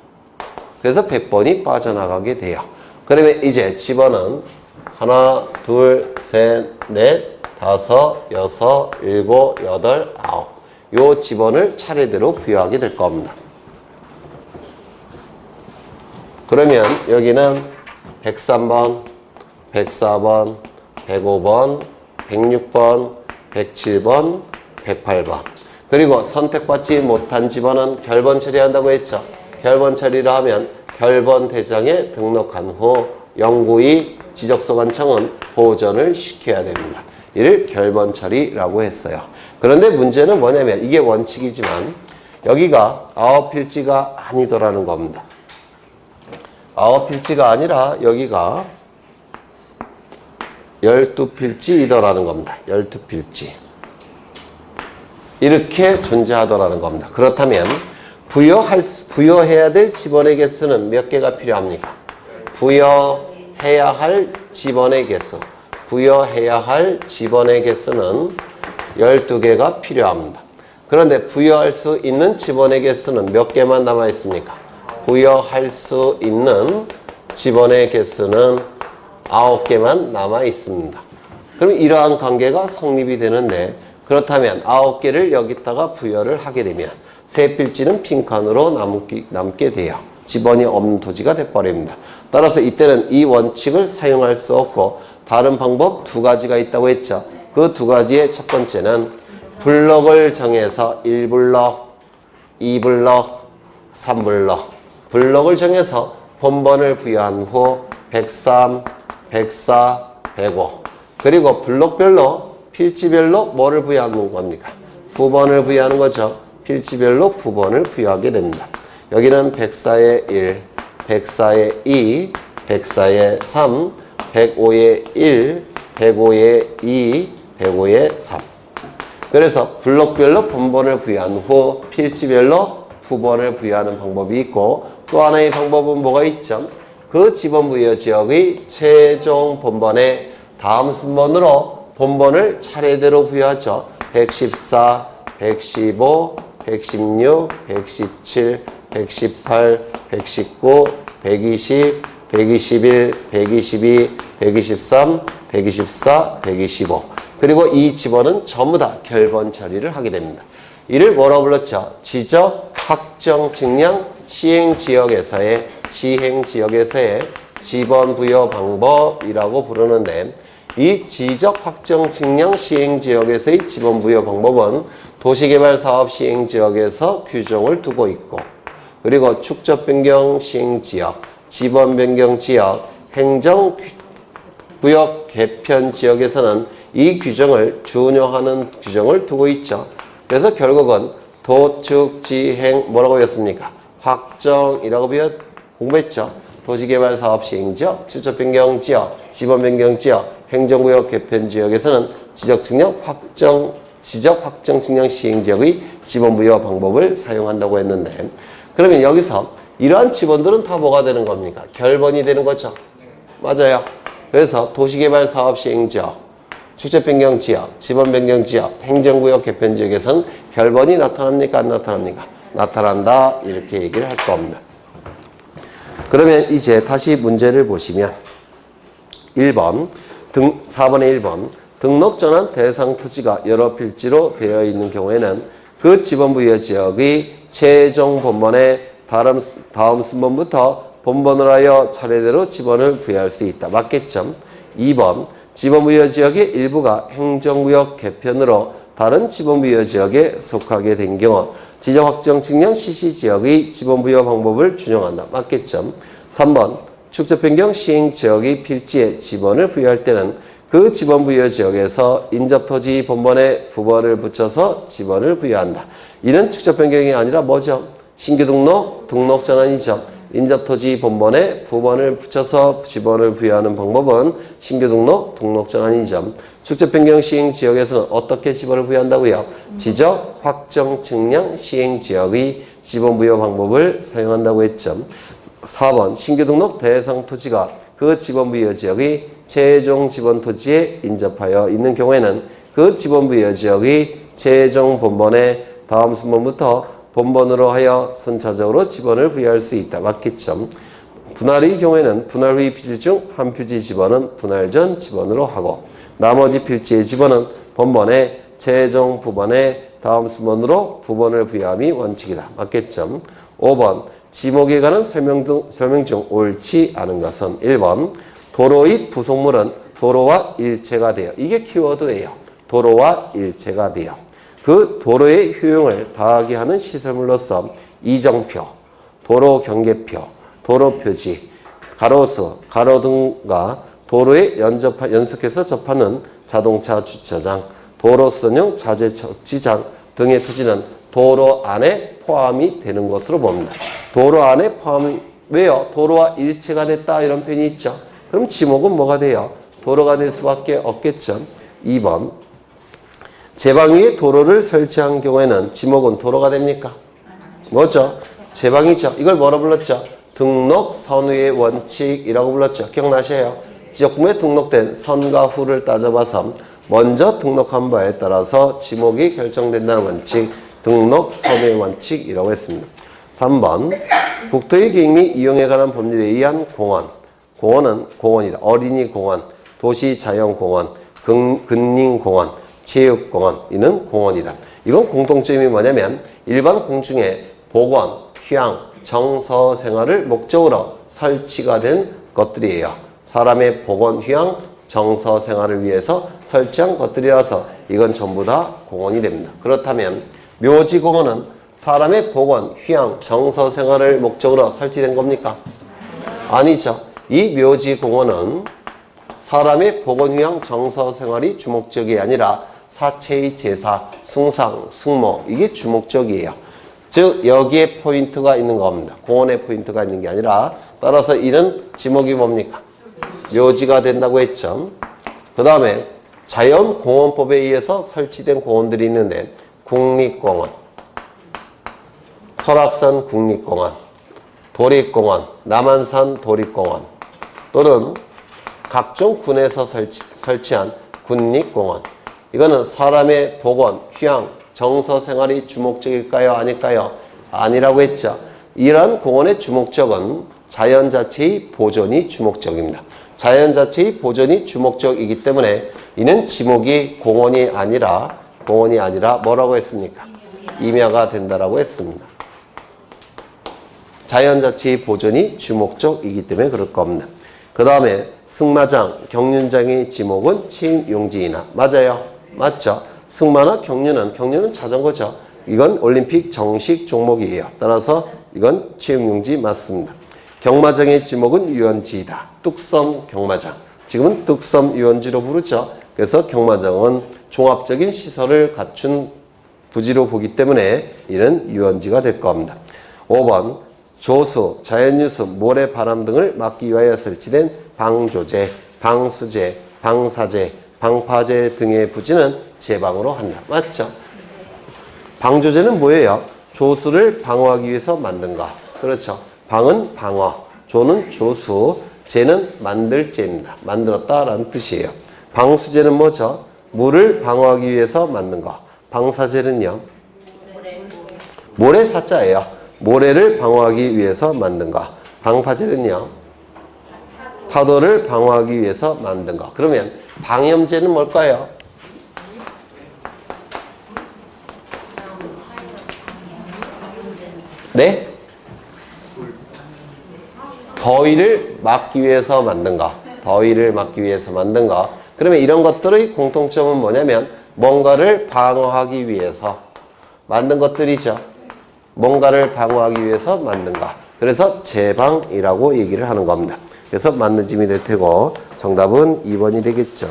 그래서 100번이 빠져나가게 돼요. 그러면 이제 집원은 하나, 둘, 셋, 넷, 다섯, 여섯, 일곱, 여덟, 아홉. 요 집원을 차례대로 부여하게 될 겁니다. 그러면 여기는 103번, 104번, 105번, 106번, 107번, 108번. 그리고 선택받지 못한 집원은 결번 처리한다고 했죠. 결번 처리를 하면 결번 대장에 등록한 후 영구히 지적소관청은 보전을 시켜야 됩니다. 이를 결번 처리라고 했어요. 그런데 문제는 뭐냐면 이게 원칙이지만 여기가 9필지가 아니더라는 겁니다. 9필지가 아니라 여기가 12필지이더라는 겁니다. 12필지. 이렇게 존재하더라는 겁니다. 그렇다면 부여해야 될 집원의 개수는 몇 개가 필요합니까? 부여해야 할 집원의 개수. 부여해야 할 집원의 개수는 12개가 필요합니다. 그런데 부여할 수 있는 집원의 개수는 몇 개만 남아 있습니까? 부여할 수 있는 집원의 개수는 9개만 남아 있습니다. 그럼 이러한 관계가 성립이 되는데 그렇다면 9개를 여기다가 부여를 하게 되면 세 필지는 빈칸으로 남게 돼요. 집원이 없는 토지가 돼버립니다. 따라서 이때는 이 원칙을 사용할 수 없고 다른 방법 두 가지가 있다고 했죠. 그 두 가지의 첫 번째는 블럭을 정해서 1블럭, 2블럭, 3블럭 블럭을 정해서 본번을 부여한 후 103, 104, 105 그리고 블럭별로 필지별로 뭐를 부여하는 겁니까? 부번을 부여하는 거죠. 필지별로 부번을 부여하게 됩니다. 여기는 104에 1, 104에 2, 104에 3, 105에 1, 105에 2, 105에 3. 그래서 블럭별로 본번을 부여한 후 필지별로 부번을 부여하는 방법이 있고 또 하나의 방법은 뭐가 있죠? 그 지번 부여 지역의 최종 본번에 다음 순번으로 본번을 차례대로 부여하죠. 114, 115, 116, 117, 118, 119, 120, 121, 122, 123, 124, 125 그리고 이 집원은 전부 다 결번 처리를 하게 됩니다. 이를 뭐라고 불렀죠? 지적, 확정, 측량, 시행지역에서의 집원 부여 방법이라고 부르는데 이 지적, 확정, 측량, 시행지역에서의 집원 부여 방법은 도시개발사업 시행지역에서 규정을 두고 있고 그리고 축적 변경 시행지역, 지번 변경 지역, 행정구역 개편 지역에서는 이 규정을 준용하는 규정을 두고 있죠. 그래서 결국은 도축, 지행 뭐라고 했습니까? 확정이라고 공부했죠. 도시개발사업 시행지역, 축적 변경 지역, 지번 변경 지역, 행정구역 개편 지역에서는 지적, 확정, 측량 시행지역의 지번 부여 방법을 사용한다고 했는데 그러면 여기서 이러한 지번들은 다 뭐가 되는 겁니까? 결번이 되는 거죠. 맞아요. 그래서 도시개발사업 시행지역, 축적변경지역, 지번변경지역, 행정구역 개편지역에서는 결번이 나타납니까? 안 나타납니까? 나타난다. 이렇게 얘기를 할 겁니다. 그러면 이제 다시 문제를 보시면 4번의 1번 등록전환 대상 토지가 여러 필지로 되어 있는 경우에는 그 지번부여 지역의 최종 본번에 다음 순번부터 본번을 하여 차례대로 지번을 부여할 수 있다. 맞겠죠? 2번 지번부여지역의 일부가 행정구역 개편으로 다른 지번부여지역에 속하게 된 경우 지자확정 측량 CC지역의 지번부여 방법을 준용한다. 맞겠죠? 3번 축적변경 시행지역의 필지에 지번을 부여할 때는 그 지번부여지역에서 인접토지 본번에 부번을 붙여서 지번을 부여한다. 이는 축적변경이 아니라 뭐죠? 신규등록, 등록전환이죠. 인접토지 본번에 부번을 붙여서 지번을 부여하는 방법은 신규등록, 등록전환이죠. 축적변경 시행지역에서는 어떻게 지번을 부여한다고요? 지적, 확정, 측량, 시행지역의 지번부여 방법을 사용한다고 했죠. 4번 신규등록 대상 토지가 그 지번부여 지역의 최종 지번 토지에 인접하여 있는 경우에는 그 지번부여 지역의 최종 본번에 다음 순번부터 본번으로 하여 순차적으로 지번을 부여할 수 있다. 맞겠죠? 분할의 경우에는 분할 후의 필지 중 한 필지 지번은 분할 전 지번으로 하고 나머지 필지의 지번은 본번에 최종 부번에 다음 순번으로 부번을 부여함이 원칙이다. 맞겠죠? 5번 지목에 관한 설명 중 옳지 않은 것은 1번 도로의 부속물은 도로와 일체가 되어 이게 키워드예요. 도로와 일체가 되어 그 도로의 효용을 다하게 하는 시설물로서 이정표, 도로 경계표, 도로 표지, 가로수, 가로등과 도로에 연속해서 접하는 자동차 주차장, 도로선용 자재 적지장 등의 토지는 도로 안에 포함이 되는 것으로 봅니다. 도로 안에 포함이 왜요? 도로와 일체가 됐다 이런 표현이 있죠. 그럼 지목은 뭐가 돼요? 도로가 될 수밖에 없겠죠. 2번 제방 위에 도로를 설치한 경우에는 지목은 도로가 됩니까? 뭐죠? 제방이죠. 이걸 뭐라 불렀죠? 등록 선후의 원칙이라고 불렀죠. 기억나셔요? 지적구에 등록된 선과 후를 따져봐서 먼저 등록한 바에 따라서 지목이 결정된다는 원칙, 등록 선후의 원칙이라고 했습니다. 3번 국토의 계획 및 이용에 관한 법률에 의한 공원, 공원은 공원이다. 어린이 공원, 도시 자연공원, 근린공원, 체육공원, 이는 공원이다. 이건 공통점이 뭐냐면 일반 공중에 복원, 휴양, 정서 생활을 목적으로 설치가 된 것들이에요. 사람의 복원, 휴양, 정서 생활을 위해서 설치한 것들이라서 이건 전부 다 공원이 됩니다. 그렇다면 묘지공원은 사람의 복원, 휴양, 정서 생활을 목적으로 설치된 겁니까? 아니죠. 이 묘지공원은 사람의 복원, 휴양, 정서 생활이 주목적이 아니라 사체의 제사, 숭상, 숭모 이게 주목적이에요. 즉 여기에 포인트가 있는 겁니다. 공원에 포인트가 있는 게 아니라 따라서 이는 지목이 뭡니까? 묘지가 된다고 했죠. 그 다음에 자연공원법에 의해서 설치된 공원들이 있는데 국립공원, 설악산 국립공원, 도립공원, 남한산 도립공원 또는 각종 군에서 설치한 군립공원 이거는 사람의 복원, 휴양, 정서 생활이 주목적일까요? 아닐까요? 아니라고 했죠. 이러한 공원의 주목적은 자연 자체의 보존이 주목적입니다. 자연 자체의 보존이 주목적이기 때문에 이는 지목이 공원이 아니라 뭐라고 했습니까? 임야가 된다라고 했습니다. 자연 자체의 보존이 주목적이기 때문에 그럴 겁니다. 그 다음에 승마장, 경륜장의 지목은 체육용지이나 맞아요? 맞죠? 승마나 경륜은 자전거죠. 이건 올림픽 정식 종목이에요. 따라서 이건 체육용지 맞습니다. 경마장의 지목은 유원지이다. 뚝섬 경마장. 지금은 뚝섬 유원지로 부르죠. 그래서 경마장은 종합적인 시설을 갖춘 부지로 보기 때문에 이는 유원지가 될 겁니다. 5번 조수, 자연유수, 모래, 바람 등을 막기 위하여 설치된 방조제, 방수제, 방사제, 방파제 등의 부지는 제방으로 한다. 맞죠? 방조제는 뭐예요? 조수를 방어하기 위해서 만든 것. 그렇죠. 방은 방어, 조는 조수, 제는 만들제입니다. 만들었다라는 뜻이에요. 방수제는 뭐죠? 물을 방어하기 위해서 만든 것. 방사제는요? 모래사자예요. 모래를 방어하기 위해서 만든 것. 방파제는요? 파도를 방어하기 위해서 만든 것. 그러면 방염제는 뭘까요? 네? 더위를 막기 위해서 만든 거. 더위를 막기 위해서 만든 거. 그러면 이런 것들의 공통점은 뭐냐면 뭔가를 방어하기 위해서 만든 것들이죠. 뭔가를 방어하기 위해서 만든 거. 그래서 제방이라고 얘기를 하는 겁니다. 그래서 맞는 짐이 될 테고 정답은 2번이 되겠죠.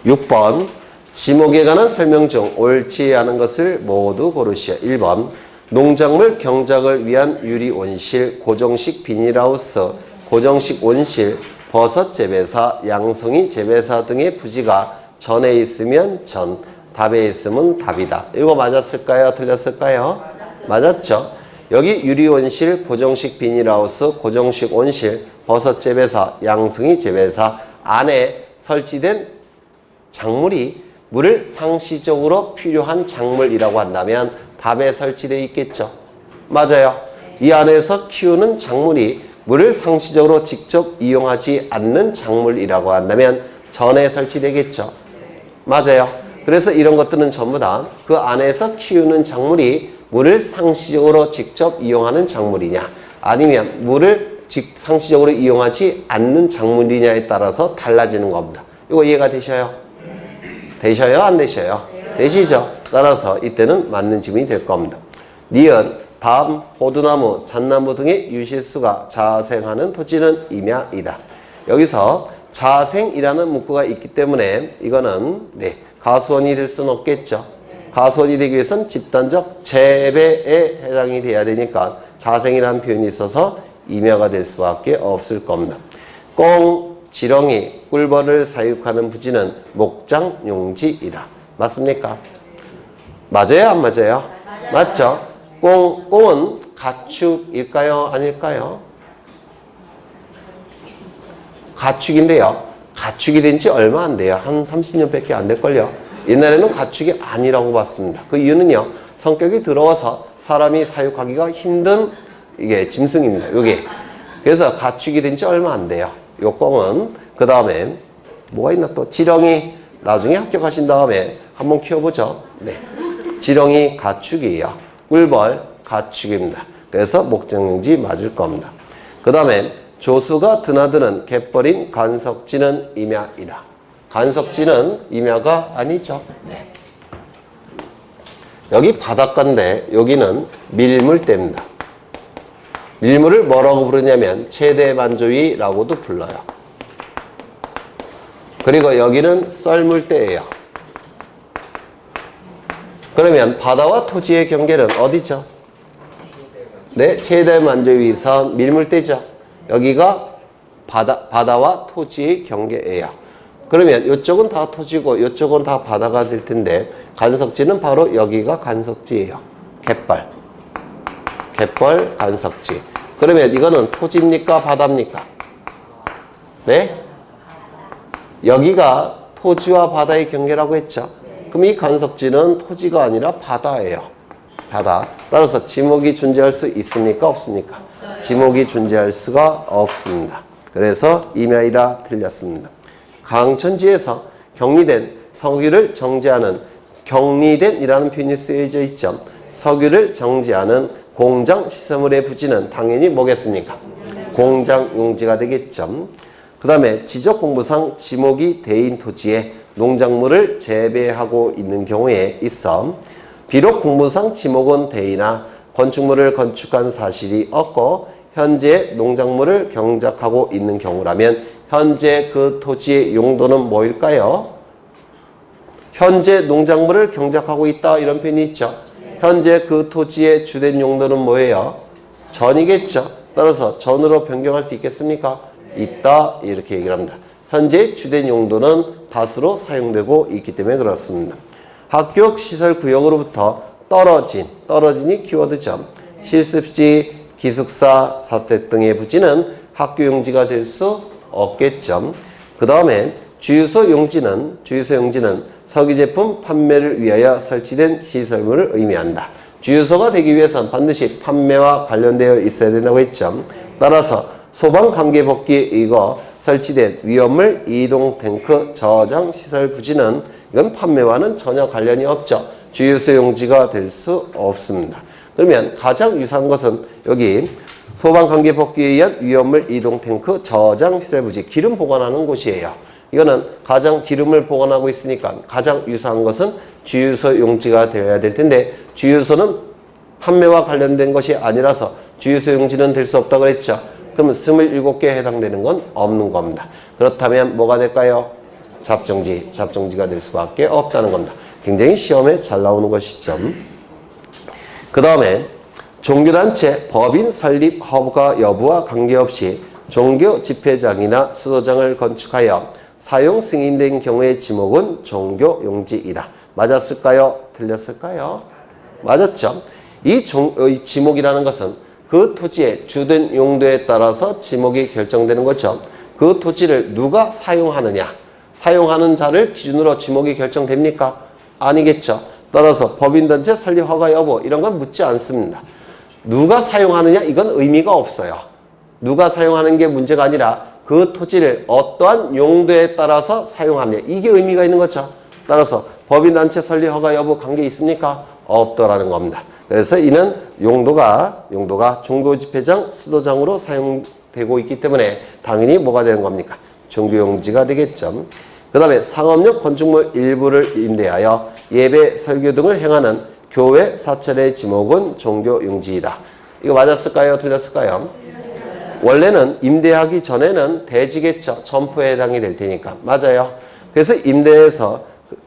6번 지목에 관한 설명 중 옳지 않은 것을 모두 고르시오. 1번 농작물 경작을 위한 유리 온실, 고정식 비닐하우스, 고정식 온실, 버섯 재배사, 양송이 재배사 등의 부지가 전에 있으면 전, 답에 있으면 답이다. 이거 맞았을까요? 틀렸을까요? 맞았죠. 여기 유리 온실, 고정식 비닐하우스, 고정식 온실, 버섯 재배사, 양송이 재배사 안에 설치된 작물이 물을 상시적으로 필요한 작물이라고 한다면 답에 설치되어 있겠죠. 맞아요. 이 안에서 키우는 작물이 물을 상시적으로 직접 이용하지 않는 작물이라고 한다면 전에 설치되겠죠. 맞아요. 그래서 이런 것들은 전부 다 그 안에서 키우는 작물이 물을 상시적으로 직접 이용하는 작물이냐 아니면 물을 상시적으로 이용하지 않는 작물이냐에 따라서 달라지는 겁니다. 이거 이해가 되셔요? 되셔요? 안 되셔요? 되시죠? 따라서 이때는 맞는 질문이 될 겁니다. 니은, 밤, 호두나무, 잣나무 등의 유실수가 자생하는 토지는 임야이다. 여기서 자생이라는 문구가 있기 때문에 이거는 가수원이 될 수는 없겠죠. 가수원이 되기 위해서는 집단적 재배에 해당이 돼야 되니까 자생이라는 표현이 있어서 임야가 될 수밖에 없을 겁니다. 꽁, 지렁이, 꿀벌을 사육하는 부지는 목장용지이다. 맞습니까? 맞아요? 안 맞아요? 맞죠? 꽁은 가축일까요? 아닐까요? 가축인데요. 가축이 된 지 얼마 안 돼요. 한 30년밖에 안 될걸요. 옛날에는 가축이 아니라고 봤습니다. 그 이유는요. 성격이 더러워서 사람이 사육하기가 힘든 이게 짐승입니다. 여기. 그래서 가축이 된 지 얼마 안 돼요. 요 꽁은. 그 다음에 뭐가 있나 또? 지렁이. 나중에 합격하신 다음에 한번 키워보죠. 네. 지렁이 가축이에요. 꿀벌 가축입니다. 그래서 목장용지 맞을 겁니다. 그 다음에 조수가 드나드는 갯벌인 간석지는 임야이다. 간석지는 임야가 아니죠. 네. 여기 바닷가인데 여기는 밀물대입니다. 밀물을 뭐라고 부르냐면 최대만조위라고도 불러요. 그리고 여기는 썰물대예요. 그러면 바다와 토지의 경계는 어디죠? 네, 최대만조위선 밀물대죠. 여기가 바다와 토지의 경계예요. 그러면 이쪽은 다 토지고 이쪽은 다 바다가 될 텐데 간석지는 바로 여기가 간석지예요. 갯벌 간석지. 그러면 이거는 토지입니까? 바다입니까? 네? 여기가 토지와 바다의 경계라고 했죠. 그럼 이 간석지는 토지가 아니라 바다예요. 바다. 따라서 지목이 존재할 수 있습니까? 없습니까? 지목이 존재할 수가 없습니다. 그래서 임야이라 틀렸습니다. 강천지에서 격리된 석유를 정지하는 격리된이라는 표현이 쓰여져 있죠. 석유를 정지하는 공장 시설물의 부지는 당연히 뭐겠습니까? 공장용지가 되겠죠. 그 다음에 지적공부상 지목이 대인 토지에 농작물을 재배하고 있는 경우에 있어 비록 공부상 지목은 대이나 건축물을 건축한 사실이 없고 현재 농작물을 경작하고 있는 경우라면 현재 그 토지의 용도는 뭐일까요? 현재 농작물을 경작하고 있다 이런 표현이 있죠. 현재 그 토지의 주된 용도는 뭐예요? 전이겠죠. 따라서 전으로 변경할 수 있겠습니까? 있다 이렇게 얘기를 합니다. 현재 주된 용도는 다수로 사용되고 있기 때문에 그렇습니다. 학교 시설 구역으로부터 떨어진이 키워드죠. 실습지, 기숙사, 사택 등의 부지는 학교 용지가 될 수 없겠죠. 그 다음에 주유소 용지는 석유 제품 판매를 위하여 설치된 시설물을 의미한다. 주유소가 되기 위해서는 반드시 판매와 관련되어 있어야 된다고 했죠. 따라서 소방 관계 복귀에 의거 설치된 위험물 이동 탱크 저장 시설 부지는 이건 판매와는 전혀 관련이 없죠. 주유소 용지가 될 수 없습니다. 그러면 가장 유사한 것은 여기 소방관계법규에 의한 위험물 이동 탱크 저장 시설 부지 기름 보관하는 곳이에요. 이거는 가장 기름을 보관하고 있으니까 가장 유사한 것은 주유소 용지가 되어야 될 텐데 주유소는 판매와 관련된 것이 아니라서 주유소 용지는 될 수 없다고 그랬죠. 그러면 27개에 해당되는 건 없는 겁니다. 그렇다면 뭐가 될까요? 잡종지가 될 수밖에 없다는 겁니다. 굉장히 시험에 잘 나오는 것이죠. 그 다음에 종교단체 법인 설립 허가 여부와 관계없이 종교 집회장이나 수도장을 건축하여 사용 승인된 경우의 지목은 종교용지이다. 맞았을까요? 틀렸을까요? 맞았죠. 이 지목이라는 것은 그 토지의 주된 용도에 따라서 지목이 결정되는 거죠. 그 토지를 누가 사용하느냐, 사용하는 자를 기준으로 지목이 결정됩니까? 아니겠죠. 따라서 법인단체 설립 허가 여부 이런 건 묻지 않습니다. 누가 사용하느냐 이건 의미가 없어요. 누가 사용하는 게 문제가 아니라 그 토지를 어떠한 용도에 따라서 사용하느냐 이게 의미가 있는 거죠. 따라서 법인단체 설립 허가 여부 관계 있습니까? 없더라는 겁니다. 그래서 이는 용도가 종교집회장, 수도장으로 사용되고 있기 때문에 당연히 뭐가 되는 겁니까? 종교용지가 되겠죠. 그 다음에 상업용 건축물 일부를 임대하여 예배, 설교 등을 행하는 교회 사찰의 지목은 종교용지이다. 이거 맞았을까요? 틀렸을까요? 원래는 임대하기 전에는 대지겠죠. 점포에 해당이 될 테니까. 맞아요. 그래서 임대해서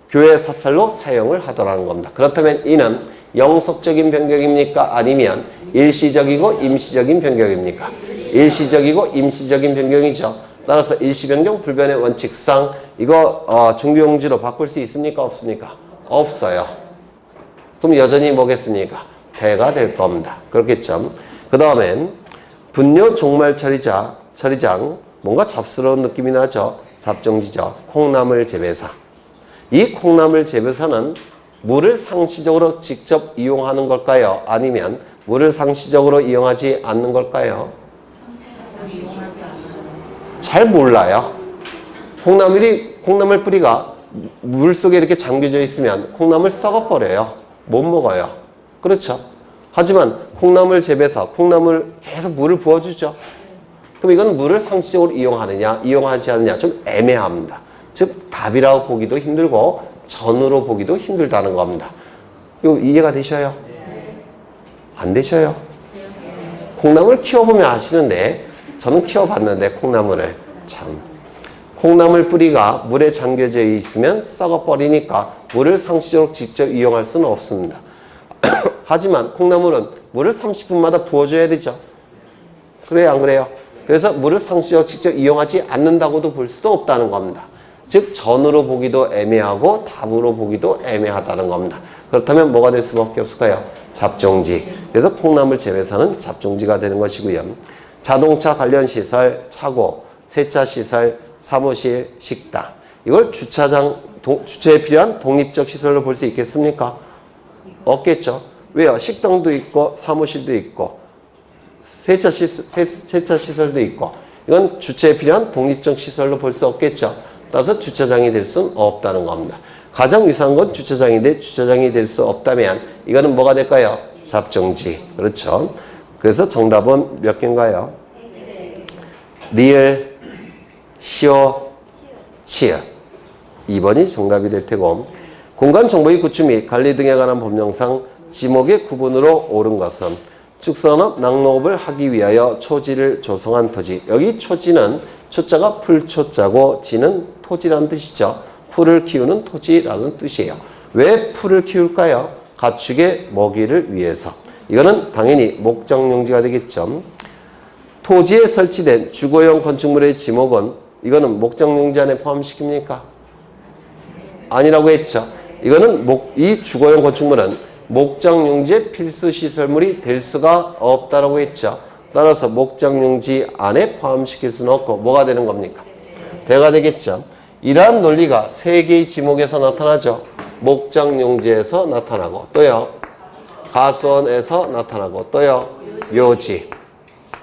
교회 사찰로 사용을 하더라는 겁니다. 그렇다면 이는 영속적인 변경입니까? 아니면 일시적이고 임시적인 변경입니까? 일시적이고 임시적인 변경이죠. 따라서 일시 변경 불변의 원칙상 이거 종교용지로 바꿀 수 있습니까? 없습니까? 없어요. 그럼 여전히 뭐겠습니까? 배가 될 겁니다. 그렇겠죠. 그 다음엔 분뇨 종말 처리장 뭔가 잡스러운 느낌이 나죠. 잡종지죠. 콩나물 재배사. 이 콩나물 재배사는 물을 상시적으로 직접 이용하는 걸까요? 아니면 물을 상시적으로 이용하지 않는 걸까요? 잘 몰라요. 콩나물 뿌리가 물 속에 이렇게 잠겨져 있으면 콩나물 썩어버려요. 못 먹어요. 그렇죠? 하지만 콩나물 재배사, 콩나물 계속 물을 부어주죠. 그럼 이건 물을 상시적으로 이용하느냐, 이용하지 않느냐 좀 애매합니다. 즉 답이라고 보기도 힘들고 전으로 보기도 힘들다는 겁니다. 이거 이해가 되셔요? 안 되셔요? 콩나물 키워보면 아시는데 저는 키워봤는데 콩나물을 참 콩나물 뿌리가 물에 잠겨져 있으면 썩어버리니까 물을 상시적으로 직접 이용할 수는 없습니다. 하지만 콩나물은 물을 30분마다 부어줘야 되죠. 그래요, 안 그래요? 그래서 물을 상시적으로 직접 이용하지 않는다고도 볼 수도 없다는 겁니다. 즉 전으로 보기도 애매하고 답으로 보기도 애매하다는 겁니다. 그렇다면 뭐가 될 수밖에 없을까요? 잡종지. 그래서 콩나물 재배사는 잡종지가 되는 것이고요. 자동차 관련 시설, 차고, 세차시설, 사무실, 식당. 이걸 주차에 필요한 독립적 시설로 볼 수 있겠습니까? 없겠죠. 왜요? 식당도 있고 사무실도 있고 세차시설도 있고 이건 주차에 필요한 독립적 시설로 볼 수 없겠죠. 따라서 주차장이 될 수는 없다는 겁니다. 가장 유사한 건 주차장인데 주차장이 될 수 없다면 이거는 뭐가 될까요? 잡종지. 그렇죠. 그래서 정답은 몇 개인가요? 리을, 시오, 치읓. 2번이 정답이 될 테고 공간 정보의 구축 및 관리 등에 관한 법령상 지목의 구분으로 옳은 것은 축산업, 낙농업을 하기 위하여 초지를 조성한 토지. 여기 초지는 초자가 풀초자고 지는 토지라는 뜻이죠. 풀을 키우는 토지라는 뜻이에요. 왜 풀을 키울까요? 가축의 먹이를 위해서. 이거는 당연히 목장용지가 되겠죠. 토지에 설치된 주거용 건축물의 지목은 이거는 목장용지 안에 포함시킵니까? 아니라고 했죠. 이거는 이 주거용 건축물은 목장용지의 필수 시설물이 될 수가 없다라고 했죠. 따라서 목장용지 안에 포함시킬 수는 없고 뭐가 되는 겁니까? 배가 되겠죠. 이러한 논리가 세 개의 지목에서 나타나죠. 목장용지에서 나타나고 또요. 가수원에서 나타나고 또요.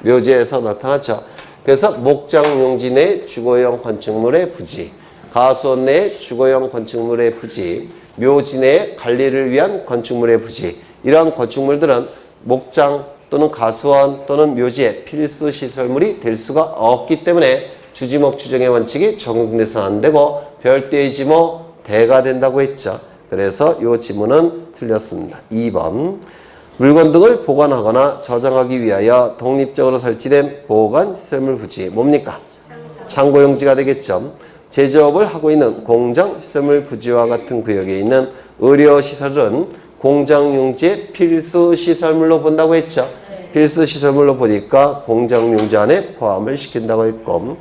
묘지에서 나타나죠. 그래서 목장용지 내 주거용 건축물의 부지, 가수원 내 주거용 건축물의 부지, 묘지 내 관리를 위한 건축물의 부지 이러한 건축물들은 목장 또는 가수원 또는 묘지의 필수 시설물이 될 수가 없기 때문에 주지목 추정의 원칙이 적용돼서 안 되고 별도의 지목 대가 된다고 했죠. 그래서 이 지문은 틀렸습니다. 2번 물건 등을 보관하거나 저장하기 위하여 독립적으로 설치된 보관 시설물 부지 뭡니까? 창고용지가 되겠죠. 제조업을 하고 있는 공장 시설물 부지와 같은 구역에 있는 의료시설은 공장용지의 필수 시설물로 본다고 했죠. 필수 시설물로 보니까 공장용지 안에 포함을 시킨다고 했고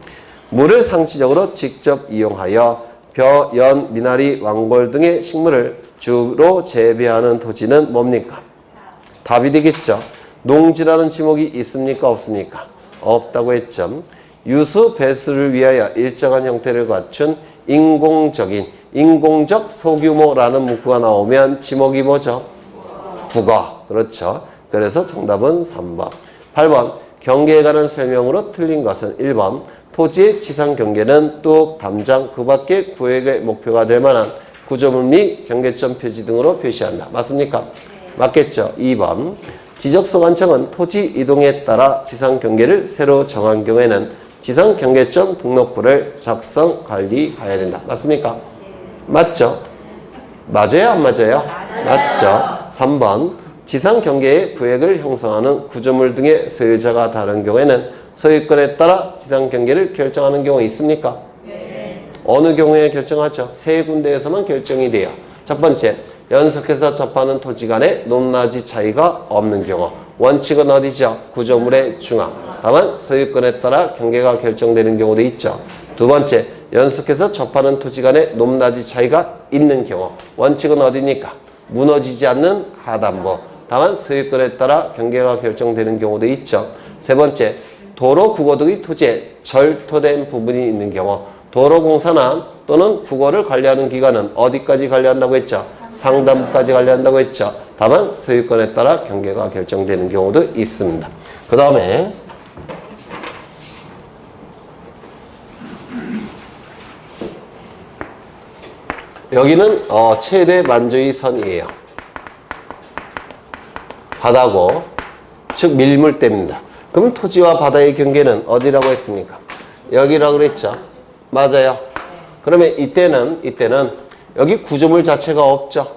물을 상시적으로 직접 이용하여 벼, 연, 미나리, 왕골 등의 식물을 주로 재배하는 토지는 뭡니까? 답이 되겠죠. 농지라는 지목이 있습니까? 없습니까? 없다고 했죠. 유수 배수를 위하여 일정한 형태를 갖춘 인공적 소규모라는 문구가 나오면 지목이 뭐죠? 국어. 그렇죠. 그래서 정답은 3번. 8번 경계에 관한 설명으로 틀린 것은 1번 토지의 지상 경계는 뚝, 담장, 그 밖의 구역의 목표가 될 만한 구조물 및 경계점 표지 등으로 표시한다. 맞습니까? 맞겠죠. 2번 지적소관청은 토지 이동에 따라 지상 경계를 새로 정한 경우에는 지상 경계점 등록부를 작성 관리해야 된다. 맞습니까? 맞죠? 맞아요? 안 맞아요? 맞죠. 3번 지상 경계의 구역을 형성하는 구조물 등의 소유자가 다른 경우에는 소유권에 따라 지상 경계를 결정하는 경우 있습니까? 네. 어느 경우에 결정하죠? 세 군데에서만 결정이 돼요. 첫 번째, 연속해서 접하는 토지 간의 높낮이 차이가 없는 경우. 원칙은 어디죠? 구조물의 중앙. 다만 소유권에 따라 경계가 결정되는 경우도 있죠. 두 번째, 연속해서 접하는 토지 간의 높낮이 차이가 있는 경우. 원칙은 어디입니까? 무너지지 않는 하단부. 다만 소유권에 따라 경계가 결정되는 경우도 있죠. 세 번째, 도로 국어 등의 토지에 절토된 부분이 있는 경우 도로공사나 또는 국어를 관리하는 기관은 어디까지 관리한다고 했죠? 상단부까지 관리한다고 했죠. 다만 소유권에 따라 경계가 결정되는 경우도 있습니다. 그 다음에 여기는 최대 만조의 선이에요. 바다고 즉 밀물대입니다. 그럼 토지와 바다의 경계는 어디라고 했습니까? 여기라고 그랬죠. 맞아요. 그러면 이때는 여기 구조물 자체가 없죠.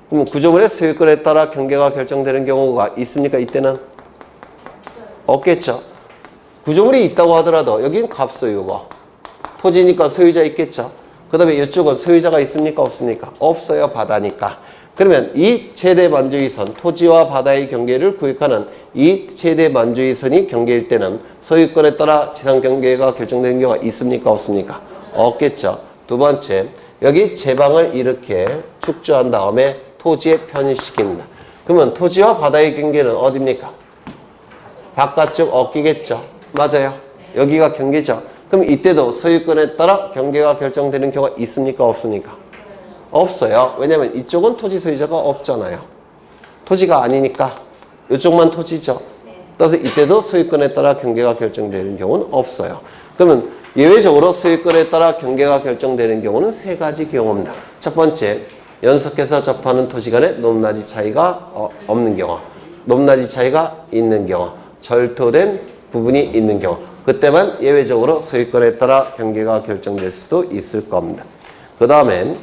그럼 구조물의 소유권에 따라 경계가 결정되는 경우가 있습니까? 이때는 없겠죠. 구조물이 있다고 하더라도 여긴 갑소유고 토지니까 소유자 있겠죠. 그 다음에 이쪽은 소유자가 있습니까? 없습니까? 없어요. 바다니까. 그러면 이 최대 만조의 선, 토지와 바다의 경계를 구획하는 이 최대 만조의 선이 경계일 때는 소유권에 따라 지상 경계가 결정되는 경우가 있습니까? 없습니까? 없겠죠. 두 번째, 여기 제방을 이렇게 축조한 다음에 토지에 편입시킵니다. 그러면 토지와 바다의 경계는 어디입니까? 바깥쪽 어깨겠죠. 맞아요. 여기가 경계죠. 그럼 이때도 소유권에 따라 경계가 결정되는 경우가 있습니까? 없습니까? 없어요. 왜냐면 이쪽은 토지 소유자가 없잖아요. 토지가 아니니까 이쪽만 토지죠. 따라서 이때도 소유권에 따라 경계가 결정되는 경우는 없어요. 그러면 예외적으로 소유권에 따라 경계가 결정되는 경우는 세 가지 경우입니다. 첫 번째, 연속해서 접하는 토지 간의 높낮이 차이가 없는 경우, 높낮이 차이가 있는 경우, 절토된 부분이 있는 경우, 그때만 예외적으로 소유권에 따라 경계가 결정될 수도 있을 겁니다. 그 다음엔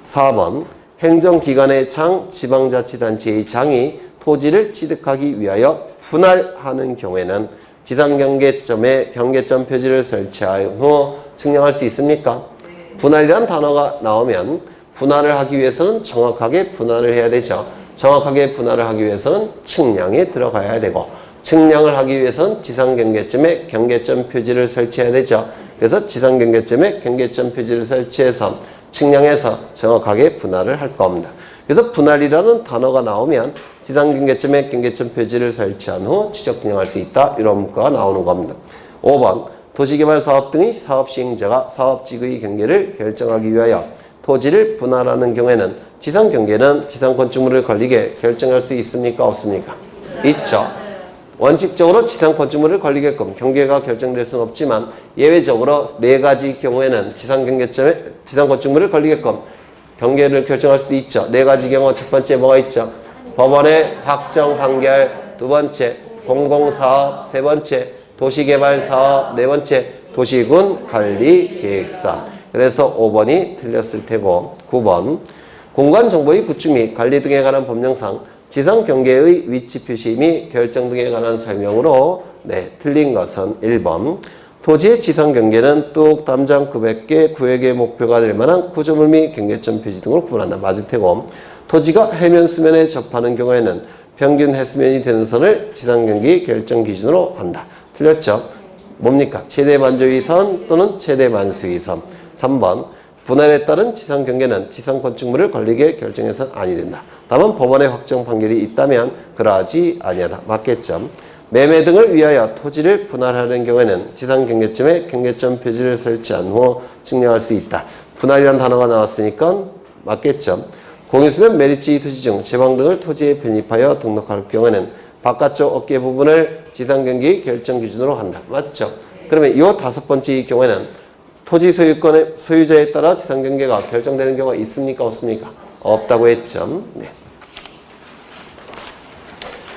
4번 행정기관의 장, 지방자치단체의 장이 토지를 취득하기 위하여 분할하는 경우에는 지상경계점에 경계점 표지를 설치한 후 측량할 수 있습니까? 분할이란 단어가 나오면 분할을 하기 위해서는 정확하게 분할을 해야 되죠. 정확하게 분할을 하기 위해서는 측량에 들어가야 되고 측량을 하기 위해서는 지상경계점에 경계점 표지를 설치해야 되죠. 그래서 지상경계점에 경계점 표지를 설치해서 측량해서 정확하게 분할을 할 겁니다. 그래서 분할이라는 단어가 나오면 지상경계점에 경계점 표지를 설치한 후 지적 분양할 수 있다. 이런 문구가 나오는 겁니다. 5번 도시개발사업 등의 사업시행자가 사업지구의 경계를 결정하기 위하여 토지를 분할하는 경우에는 지상경계는 지상건축물을 걸리게 결정할 수 있습니까? 없습니까? 있죠. 원칙적으로 지상건축물을 걸리게끔 경계가 결정될 수는 없지만 예외적으로 네 가지 경우에는 지상경계점에 지상건축물을 걸리게끔 경계를 결정할 수도 있죠. 네 가지 경우 첫 번째 뭐가 있죠? 법원의 확정 판결, 두 번째 공공사업 세 번째, 도시개발사업 네 번째, 도시군 관리계획사. 그래서 5번이 틀렸을 테고 9번 공간정보의 구축 및 관리 등에 관한 법령상 지상경계의 위치 표시 및 결정 등에 관한 설명으로 틀린 것은 1번 토지의 지상경계는 뚝, 담장, 900개, 구역의 목표가 될 만한 구조물 및 경계점 표시 등으로 구분한다. 맞을 테고 토지가 해면 수면에 접하는 경우에는 평균 해수면이 되는 선을 지상경계 결정 기준으로 한다. 틀렸죠? 뭡니까? 최대 만조위선 또는 최대 만수위선. 3번 분할에 따른 지상경계는 지상건축물을 관리계 결정해서는 아니 된다. 다만 법원의 확정 판결이 있다면 그러하지 아니하다. 맞겠죠? 매매 등을 위하여 토지를 분할하는 경우에는 지상경계점에 경계점 표지를 설치한 후 측량할 수 있다. 분할이라는 단어가 나왔으니까 맞겠죠? 공유수면 매립지 토지 중 제방 등을 토지에 편입하여 등록할 경우에는 바깥쪽 어깨 부분을 지상경계 결정 기준으로 한다. 맞죠? 그러면 이 5번째 경우에는 토지 소유권의 소유자에 따라 지상경계가 결정되는 경우가 있습니까? 없습니까? 없다고 했죠.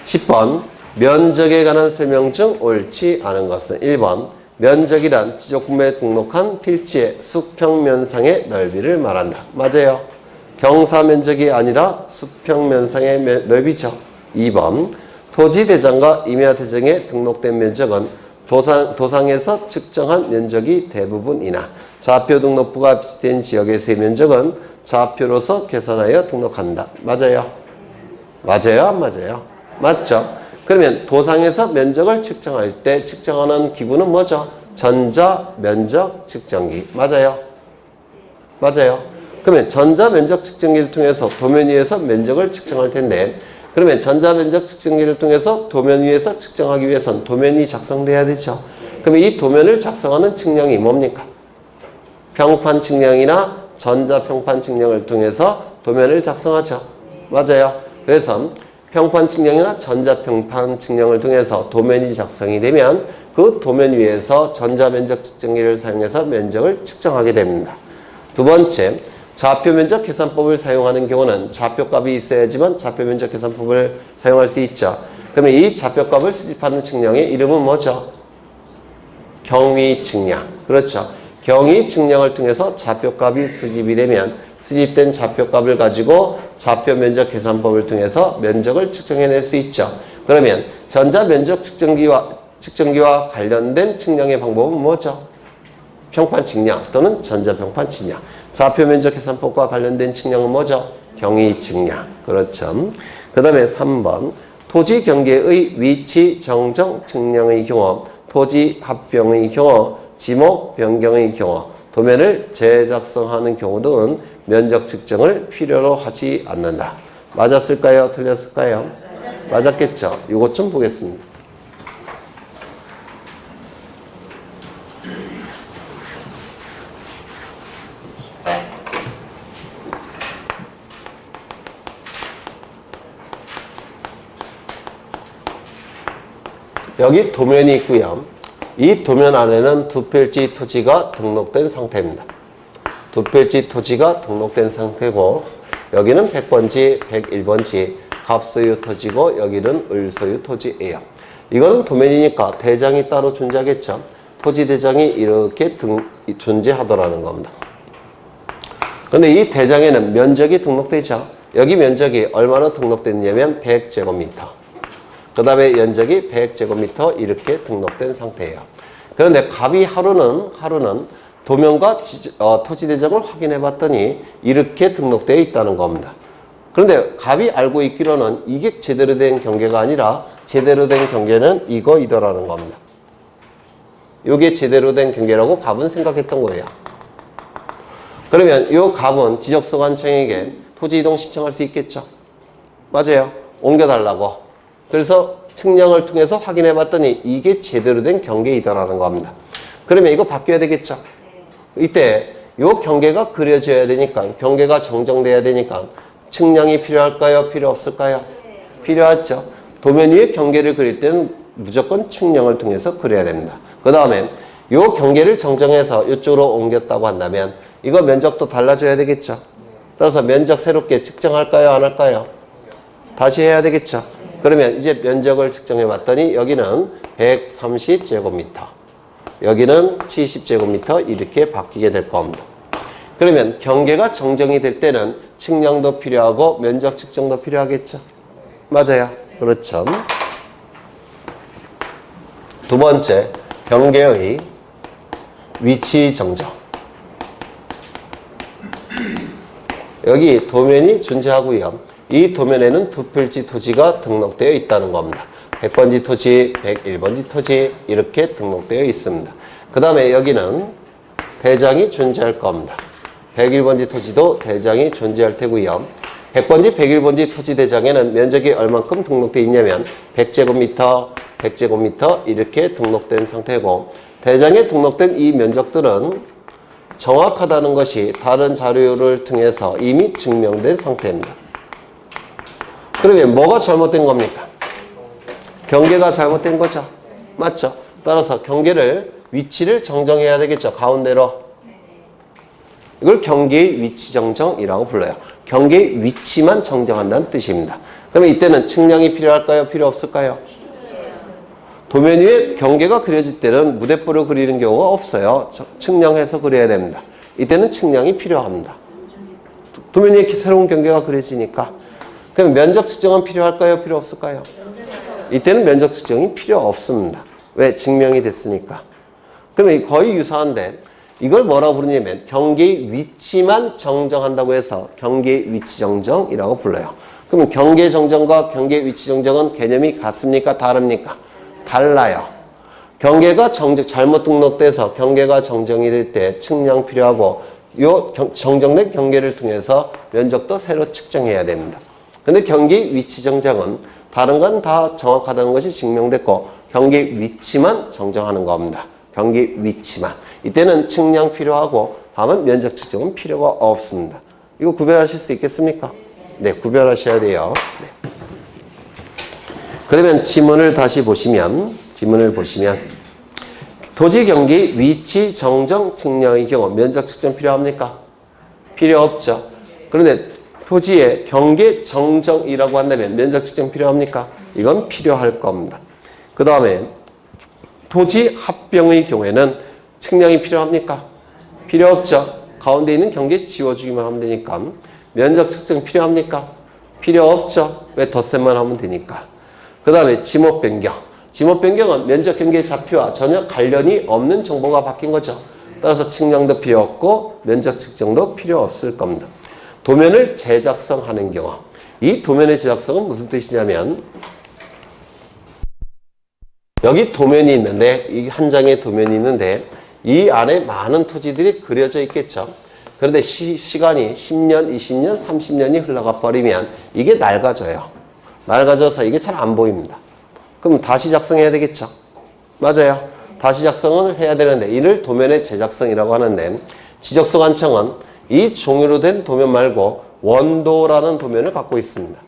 10번 면적에 관한 설명 중 옳지 않은 것은 1번 면적이란 지적구매에 등록한 필지의 수평면상의 넓이를 말한다. 맞아요. 경사면적이 아니라 수평면상의 넓이죠. 2번 토지대장과 임야대장에 등록된 면적은 도상에서 측정한 면적이 대부분이나 좌표 등록부가 비슷한 지역에서의 면적은 좌표로서 계산하여 등록한다. 맞아요? 맞아요? 안 맞아요? 맞죠? 그러면 도상에서 면적을 측정할 때 측정하는 기구는 뭐죠? 전자면적 측정기. 맞아요? 맞아요? 그러면 전자면적 측정기를 통해서 도면 위에서 면적을 측정할 텐데 그러면 전자면적 측정기를 통해서 도면 위에서 측정하기 위해선 도면이 작성돼야 되죠. 그러면 이 도면을 작성하는 측량이 뭡니까? 평판 측량이나 전자평판 측량을 통해서 도면을 작성하죠. 맞아요. 그래서 평판 측량이나 전자평판 측량을 통해서 도면이 작성이 되면 그 도면 위에서 전자면적 측정기를 사용해서 면적을 측정하게 됩니다. 두 번째, 좌표면적 계산법을 사용하는 경우는 좌표값이 있어야지만 좌표면적 계산법을 사용할 수 있죠. 그러면 이 좌표값을 수집하는 측량의 이름은 뭐죠? 경위 측량. 그렇죠. 경위 측량을 통해서 좌표값이 수집이 되면 수집된 좌표값을 가지고 좌표면적 계산법을 통해서 면적을 측정해낼 수 있죠. 그러면 전자면적 측정기와 관련된 측량의 방법은 뭐죠? 평판 측량 또는 전자평판 측량. 좌표면적 계산법과 관련된 측량은 뭐죠? 경위 측량. 그렇죠. 그 다음에 3번 토지 경계의 위치 정정 측량의 경우, 토지 합병의 경우, 지목 변경의 경우, 도면을 재작성하는 경우 등은 면적 측정을 필요로 하지 않는다. 맞았을까요? 틀렸을까요? 맞았겠죠? 이것 좀 보겠습니다. 여기 도면이 있고요. 이 도면 안에는 두 필지 토지가 등록된 상태입니다. 두 필지 토지가 등록된 상태고 여기는 100번지, 101번지 갑소유 토지고 여기는 을소유 토지예요. 이거는 도면이니까 대장이 따로 존재하겠죠. 토지 대장이 이렇게 존재하더라는 겁니다. 그런데 이 대장에는 면적이 등록되죠. 여기 면적이 얼마나 등록됐냐면 100제곱미터. 그 다음에 면적이 100제곱미터 이렇게 등록된 상태예요. 그런데 갑이 하루는 도면과 토지 대장을 확인해 봤더니 이렇게 등록되어 있다는 겁니다. 그런데 갑이 알고 있기로는 이게 제대로 된 경계가 아니라 제대로 된 경계는 이거이더라는 겁니다. 이게 제대로 된 경계라고 갑은 생각했던 거예요. 그러면 이 갑은 지적소관청에게 토지 이동 신청할 수 있겠죠. 맞아요. 옮겨달라고. 그래서 측량을 통해서 확인해 봤더니 이게 제대로 된 경계이다라는 겁니다. 그러면 이거 바뀌어야 되겠죠. 이때 이 경계가 그려져야 되니까, 경계가 정정돼야 되니까 측량이 필요할까요? 필요 없을까요? 필요하죠. 도면 위에 경계를 그릴 때는 무조건 측량을 통해서 그려야 됩니다. 그 다음에 이 경계를 정정해서 이쪽으로 옮겼다고 한다면 이거 면적도 달라져야 되겠죠. 따라서 면적 새롭게 측정할까요? 안 할까요? 다시 해야 되겠죠. 그러면 이제 면적을 측정해 봤더니 여기는 130제곱미터, 여기는 70제곱미터 이렇게 바뀌게 될 겁니다. 그러면 경계가 정정이 될 때는 측량도 필요하고 면적 측정도 필요하겠죠. 맞아요. 그렇죠. 두 번째, 경계의 위치 정정. 여기 도면이 존재하고요. 이 도면에는 두 필지 토지가 등록되어 있다는 겁니다. 100번지 토지, 101번지 토지 이렇게 등록되어 있습니다. 그 다음에 여기는 대장이 존재할 겁니다. 101번지 토지도 대장이 존재할 테고요. 100번지, 101번지 토지 대장에는 면적이 얼만큼 등록되어 있냐면 100제곱미터, 100제곱미터 이렇게 등록된 상태고, 대장에 등록된 이 면적들은 정확하다는 것이 다른 자료를 통해서 이미 증명된 상태입니다. 그러면 뭐가 잘못된 겁니까? 경계가 잘못된 거죠. 맞죠? 따라서 경계를, 위치를 정정해야 되겠죠. 가운데로. 이걸 경계의 위치 정정이라고 불러요. 경계의 위치만 정정한다는 뜻입니다. 그러면 이때는 측량이 필요할까요? 필요 없을까요? 도면 위에 경계가 그려질 때는 무대뽀로 그리는 경우가 없어요. 측량해서 그려야 됩니다. 이때는 측량이 필요합니다. 도면 위에 새로운 경계가 그려지니까. 그럼 면적 측정은 필요할까요? 필요 없을까요? 이때는 면적 측정이 필요 없습니다. 왜? 증명이 됐으니까. 그러면 거의 유사한데 이걸 뭐라고 부르냐면 경계의 위치만 정정한다고 해서 경계의 위치 정정이라고 불러요. 그러면 경계 정정과 경계 위치 정정은 개념이 같습니까? 다릅니까? 달라요. 경계가 잘못 등록돼서 경계가 정정이 될 때 측량 필요하고, 요 정정된 경계를 통해서 면적도 새로 측정해야 됩니다. 근데 경계 위치 정정은 다른 건 다 정확하다는 것이 증명됐고 경계 위치만 정정하는 겁니다. 경계 위치만. 이때는 측량 필요하고 다음은 면적 측정은 필요가 없습니다. 이거 구별하실 수 있겠습니까? 네, 구별하셔야 돼요. 네. 그러면 지문을 다시 보시면, 토지 경계 위치 정정 측량의 경우 면적 측정 필요합니까? 필요 없죠. 그런데 토지의 경계 정정이라고 한다면 면적 측정 필요합니까? 이건 필요할 겁니다. 그 다음에 토지 합병의 경우에는 측량이 필요합니까? 필요 없죠. 가운데 있는 경계 지워주기만 하면 되니까. 면적 측정 필요합니까? 필요 없죠. 왜? 덧셈만 하면 되니까. 그 다음에 지목 변경. 지목 변경은 면적 경계 좌표와 전혀 관련이 없는 정보가 바뀐 거죠. 따라서 측량도 필요 없고 면적 측정도 필요 없을 겁니다. 도면을 재작성하는 경우. 이 도면의 재작성은 무슨 뜻이냐면, 여기 도면이 있는데, 이 한 장의 도면이 있는데 이 안에 많은 토지들이 그려져 있겠죠. 그런데 시간이 10년, 20년, 30년이 흘러가 버리면 이게 낡아져요. 낡아져서 이게 잘 안 보입니다. 그럼 다시 작성해야 되겠죠. 맞아요. 다시 작성을 해야 되는데 이를 도면의 재작성이라고 하는데, 지적소관청은 이 종이로 된 도면 말고 원도라는 도면을 갖고 있습니다.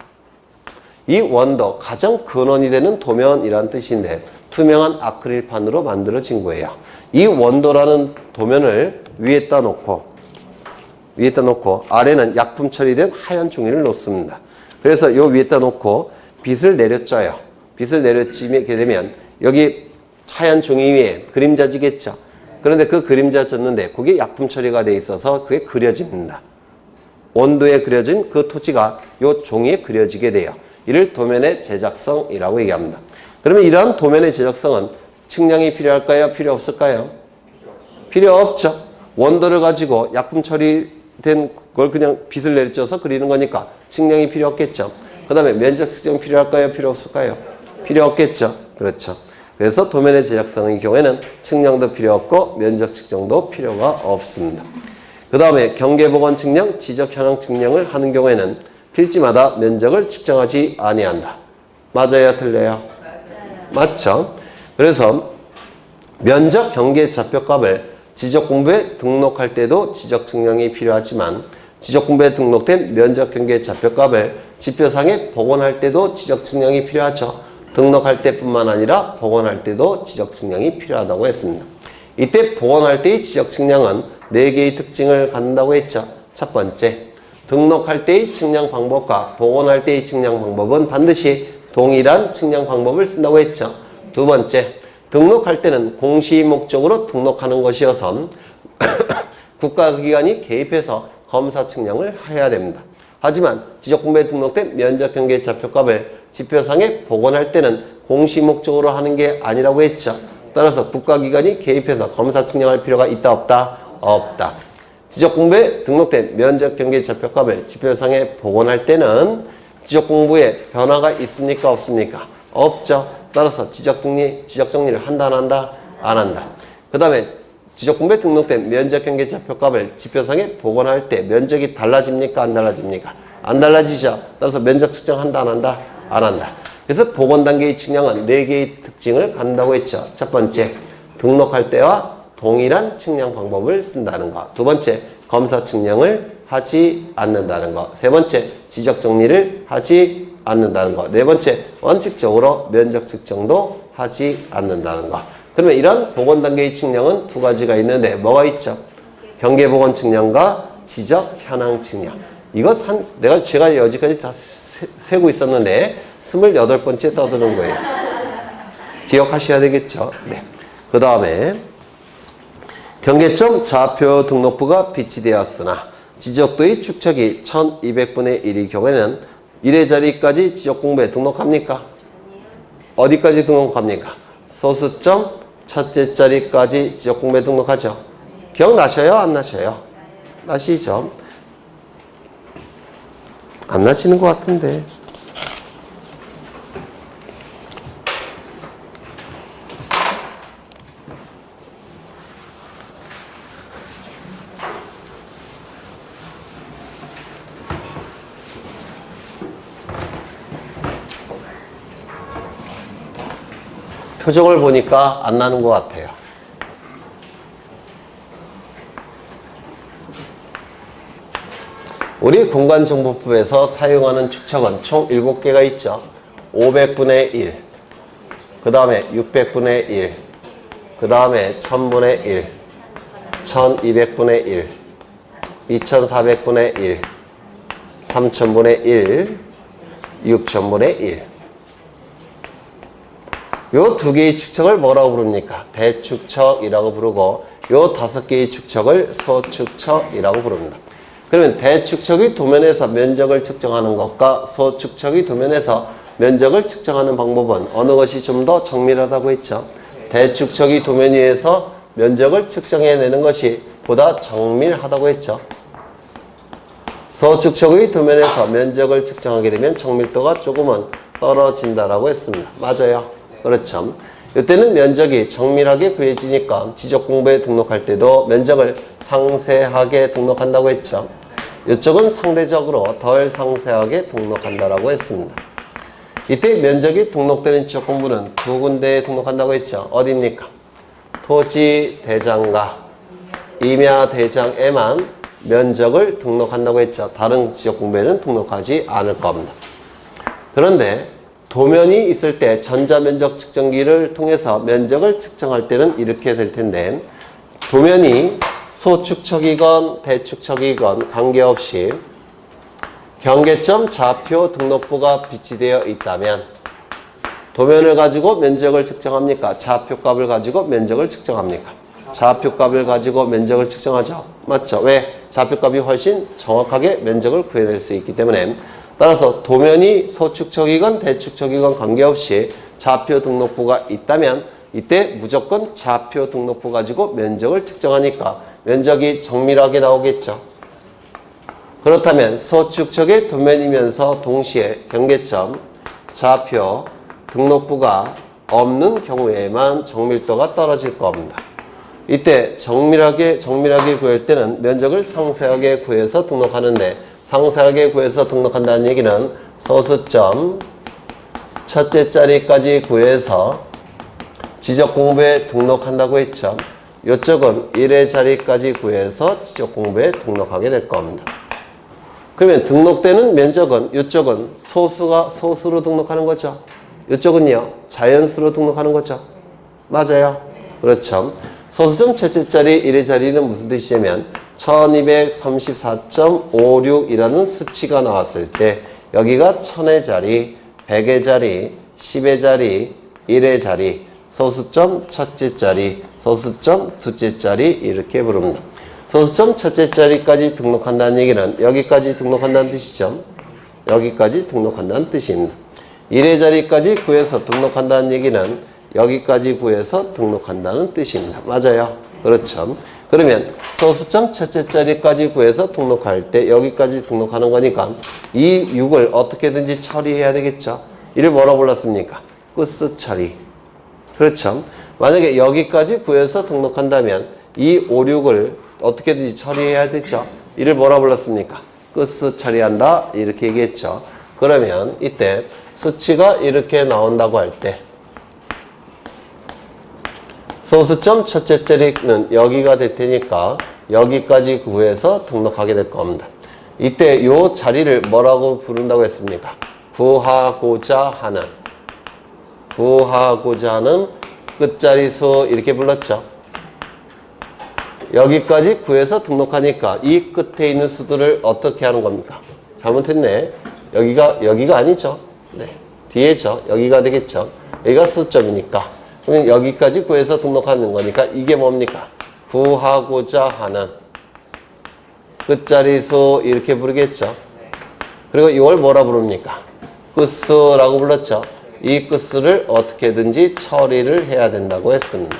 이 원도, 가장 근원이 되는 도면이라는 뜻인데 투명한 아크릴판으로 만들어진 거예요. 이 원도라는 도면을 위에다 놓고 아래는 약품 처리된 하얀 종이를 놓습니다. 그래서 요 위에다 놓고 빛을 내려쪄요. 빛을 내려찌게 되면 여기 하얀 종이 위에 그림자지겠죠. 그런데 그 그림자 졌는데 그게 약품 처리가 돼 있어서 그게 그려집니다. 원도에 그려진 그 토지가 요 종이에 그려지게 돼요. 이를 도면의 재작성이라고 얘기합니다. 그러면 이러한 도면의 재작성은 측량이 필요할까요? 필요 없을까요? 필요 없죠. 원도를 가지고 약품 처리된 걸 그냥 빛을 내려쪄서 그리는 거니까 측량이 필요 없겠죠. 그 다음에 면적 측정 필요할까요? 필요 없을까요? 필요 없겠죠. 그렇죠. 그래서 도면의 재작성의 경우에는 측량도 필요 없고 면적 측정도 필요가 없습니다. 그 다음에 경계복원 측량, 지적 현황 측량을 하는 경우에는 필지마다 면적을 측정하지 아니한다. 맞아요? 틀려요? 맞죠? 그래서 면적 경계 좌표값을 지적공부에 등록할 때도 지적 측량이 필요하지만 지적공부에 등록된 면적 경계 좌표값을 지표상에 복원할 때도 지적 측량이 필요하죠. 등록할 때뿐만 아니라 복원할 때도 지적 측량이 필요하다고 했습니다. 이때 복원할 때의 지적 측량은 4개의 특징을 갖는다고 했죠. 첫 번째, 등록할 때의 측량 방법과 복원할 때의 측량 방법은 반드시 동일한 측량 방법을 쓴다고 했죠. 두 번째, 등록할 때는 공시 목적으로 등록하는 것이어서 국가기관이 개입해서 검사 측량을 해야 됩니다. 하지만 지적공부에 등록된 면적경계 좌표값을 지표상에 복원할 때는 공시 목적으로 하는 게 아니라고 했죠. 따라서 국가기관이 개입해서 검사 측량할 필요가 있다 없다? 없다. 지적공부에 등록된 면적경계 좌표값을 지표상에 복원할 때는 지적공부에 변화가 있습니까 없습니까? 없죠. 따라서 지적정리를 한다 안 한다? 안 한다. 그 다음에 지적공부에 등록된 면적경계 좌표값을 지표상에 복원할 때 면적이 달라집니까 안 달라집니까? 안 달라지죠. 따라서 면적 측정한다 안 한다? 안 한다. 그래서 복원 단계의 측량은 4개의 특징을 갖는다고 했죠. 첫 번째, 등록할 때와 동일한 측량 방법을 쓴다는 것. 두 번째, 검사 측량을 하지 않는다는 것. 세 번째, 지적 정리를 하지 않는다는 것. 네 번째, 원칙적으로 면적 측정도 하지 않는다는 것. 그러면 이런 복원 단계의 측량은 두 가지가 있는데 뭐가 있죠? 경계 복원 측량과 지적 현황 측량. 이것 제가 여기까지 다 세고 있었는데 28번째 떠드는 거예요. 기억하셔야 되겠죠? 네. 그 다음에 경계점 좌표 등록부가 비치되었으나 지적도의 축척이 1200분의 1의 경우에는 1의 자리까지 지적공부에 등록합니까? 어디까지 등록합니까? 소수점 첫째 자리까지 지적공부에 등록하죠. 기억나셔요? 안 나셔요? 나시죠? 안 나시는 것 같은데. 표정을 보니까 안 나는 것 같아요. 우리 공간정보법에서 사용하는 축척은 총 7개가 있죠. 500분의 1, 그 다음에 600분의 1, 그 다음에 1000분의 1, 1200분의 1, 2400분의 1, 3000분의 1, 6000분의 1. 요 2개의 축척을 뭐라고 부릅니까? 대축척이라고 부르고 요 5개의 축척을 소축척이라고 부릅니다. 그러면 대축척이 도면에서 면적을 측정하는 것과 소축척이 도면에서 면적을 측정하는 방법은 어느 것이 좀 더 정밀하다고 했죠? 대축척이 도면 위에서 면적을 측정해내는 것이 보다 정밀하다고 했죠? 소축척의 도면에서 면적을 측정하게 되면 정밀도가 조금은 떨어진다라고 했습니다. 맞아요. 그렇죠. 이때는 면적이 정밀하게 구해지니까 지적공부에 등록할 때도 면적을 상세하게 등록한다고 했죠. 이쪽은 상대적으로 덜 상세하게 등록한다라고 했습니다. 이때 면적이 등록되는 지적공부는 2군데에 등록한다고 했죠. 어디입니까? 토지대장과 임야대장에만 면적을 등록한다고 했죠. 다른 지적공부에는 등록하지 않을 겁니다. 그런데 도면이 있을 때 전자면적 측정기를 통해서 면적을 측정할 때는 이렇게 될 텐데 도면이 소축척이건 대축척이건 관계없이 경계점 좌표 등록부가 비치되어 있다면 도면을 가지고 면적을 측정합니까? 좌표값을 가지고 면적을 측정합니까? 좌표값을 가지고 면적을 측정하죠. 맞죠? 왜? 좌표값이 훨씬 정확하게 면적을 구해낼 수 있기 때문에 따라서 도면이 소축척이건 대축척이건 관계없이 좌표 등록부가 있다면 이때 무조건 좌표 등록부 가지고 면적을 측정하니까 면적이 정밀하게 나오겠죠. 그렇다면 소축척의 도면이면서 동시에 경계점 좌표 등록부가 없는 경우에만 정밀도가 떨어질 겁니다. 이때 정밀하게 구할 때는 면적을 상세하게 구해서 등록하는데 상세하게 구해서 등록한다는 얘기는 소수점 첫째 자리까지 구해서 지적공부에 등록한다고 했죠. 이쪽은 1의 자리까지 구해서 지적공부에 등록하게 될 겁니다. 그러면 등록되는 면적은 이쪽은 소수로 등록하는 거죠. 이쪽은요 자연수로 등록하는 거죠. 맞아요. 그렇죠. 소수점 첫째 자리 1의 자리는 무슨 뜻이냐면 1234.56이라는 수치가 나왔을 때 여기가 1000의 자리, 100의 자리, 10의 자리, 1의 자리, 소수점 첫째 자리, 소수점 둘째 자리 이렇게 부릅니다. 소수점 첫째 자리까지 등록한다는 얘기는 여기까지 등록한다는 뜻이죠. 여기까지 등록한다는 뜻입니다. 1의 자리까지 구해서 등록한다는 얘기는 여기까지 구해서 등록한다는 뜻입니다. 맞아요. 그렇죠. 그러면 소수점 첫째 자리까지 구해서 등록할 때 여기까지 등록하는 거니까 이 6을 어떻게든지 처리해야 되겠죠. 이를 뭐라고 불렀습니까? 끝수 처리. 그렇죠. 만약에 여기까지 구해서 등록한다면 이 5, 6을 어떻게든지 처리해야 되죠. 이를 뭐라고 불렀습니까? 끝수 처리한다 이렇게 얘기했죠. 그러면 이때 수치가 이렇게 나온다고 할 때 소수점 첫째 자리는 여기가 될 테니까 여기까지 구해서 등록하게 될 겁니다. 이때 이 자리를 뭐라고 부른다고 했습니까? 구하고자 하는 끝자리수 이렇게 불렀죠. 여기까지 구해서 등록하니까 이 끝에 있는 수들을 어떻게 하는 겁니까? 잘못했네. 여기가 아니죠. 네. 뒤에죠. 여기가 되겠죠. 여기가 수점이니까. 그러면 여기까지 구해서 등록하는 거니까 이게 뭡니까? 구하고자 하는 끝자리수 이렇게 부르겠죠. 그리고 이걸 뭐라 부릅니까? 끝수라고 불렀죠. 이 끝수를 어떻게든지 처리를 해야 된다고 했습니다.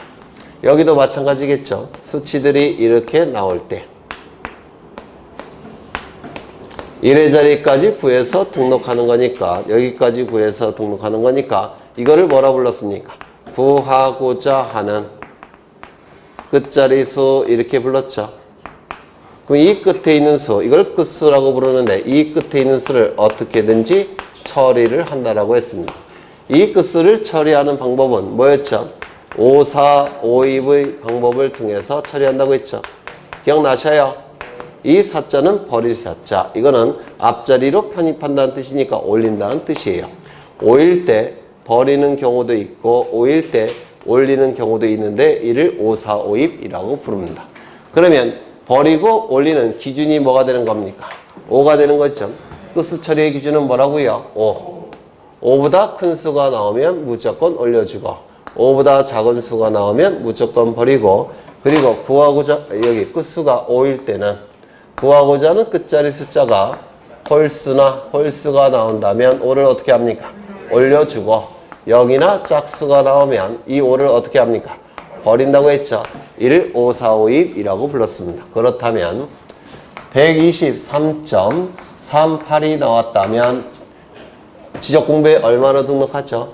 여기도 마찬가지겠죠. 수치들이 이렇게 나올 때 1의 자리까지 구해서 등록하는 거니까 여기까지 구해서 등록하는 거니까 이거를 뭐라 불렀습니까? 구하고자 하는 끝자리수 이렇게 불렀죠. 그럼 이 끝에 있는 수, 이걸 끝수라고 부르는데 이 끝에 있는 수를 어떻게든지 처리를 한다라고 했습니다. 이 끝수를 처리하는 방법은 뭐였죠? 5, 4, 5, 2의 방법을 통해서 처리한다고 했죠. 기억나셔요? 이 사자는 버릴 사자. 이거는 앞자리로 편입한다는 뜻이니까 올린다는 뜻이에요. 5일 때 버리는 경우도 있고 5일 때 올리는 경우도 있는데 이를 5, 4, 5입이라고 부릅니다. 그러면 버리고 올리는 기준이 뭐가 되는 겁니까? 5가 되는 거죠. 끝수 처리의 기준은 뭐라고요? 5. 5보다 큰 수가 나오면 무조건 올려주고 5보다 작은 수가 나오면 무조건 버리고 그리고 구하고자 여기 끝수가 5일 때는 구하고자 하는 끝자리 숫자가 홀수가 나온다면 5를 어떻게 합니까? 올려주고 0이나 짝수가 나오면 이 5를 어떻게 합니까? 버린다고 했죠. 이를 5, 4, 5입이라고 불렀습니다. 그렇다면 123.38이 나왔다면 지적 공부에 얼마나 등록하죠?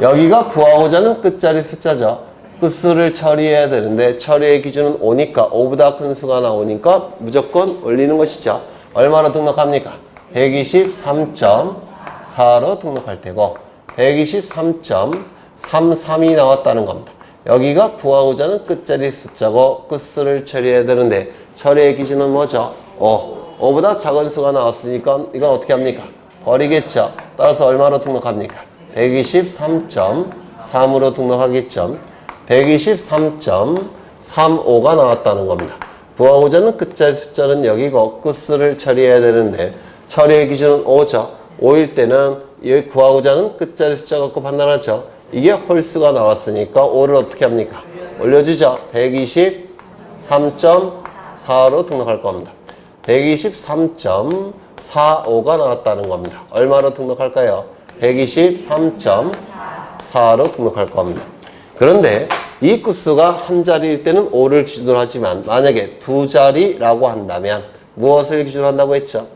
여기가 구하고자 하는 끝자리 숫자죠. 끝수를 처리해야 되는데 처리의 기준은 5니까 5보다 큰 수가 나오니까 무조건 올리는 것이죠. 얼마나 등록합니까? 123.4로 등록할 테고 123.33이 나왔다는 겁니다. 여기가 구하고자 하는 끝자리 숫자고 끝수를 처리해야 되는데 처리의 기준은 뭐죠? 5. 5보다 작은 수가 나왔으니까 이건 어떻게 합니까? 버리겠죠. 따라서 얼마로 등록합니까? 123.3으로 등록하겠죠. 123.35가 나왔다는 겁니다. 구하고자 하는 끝자리 숫자는 여기고 끝수를 처리해야 되는데 처리의 기준은 5죠. 5일 때는 여기 구하고자 하는 끝자리 숫자 갖고 판단하죠. 이게 홀수가 나왔으니까 5를 어떻게 합니까? 올려주죠. 123.4로 등록할 겁니다. 123.45가 나왔다는 겁니다. 얼마로 등록할까요? 123.4로 등록할 겁니다. 그런데 이 끝수가 한 자리일 때는 5를 기준으로 하지만 만약에 두 자리라고 한다면 무엇을 기준으로 한다고 했죠?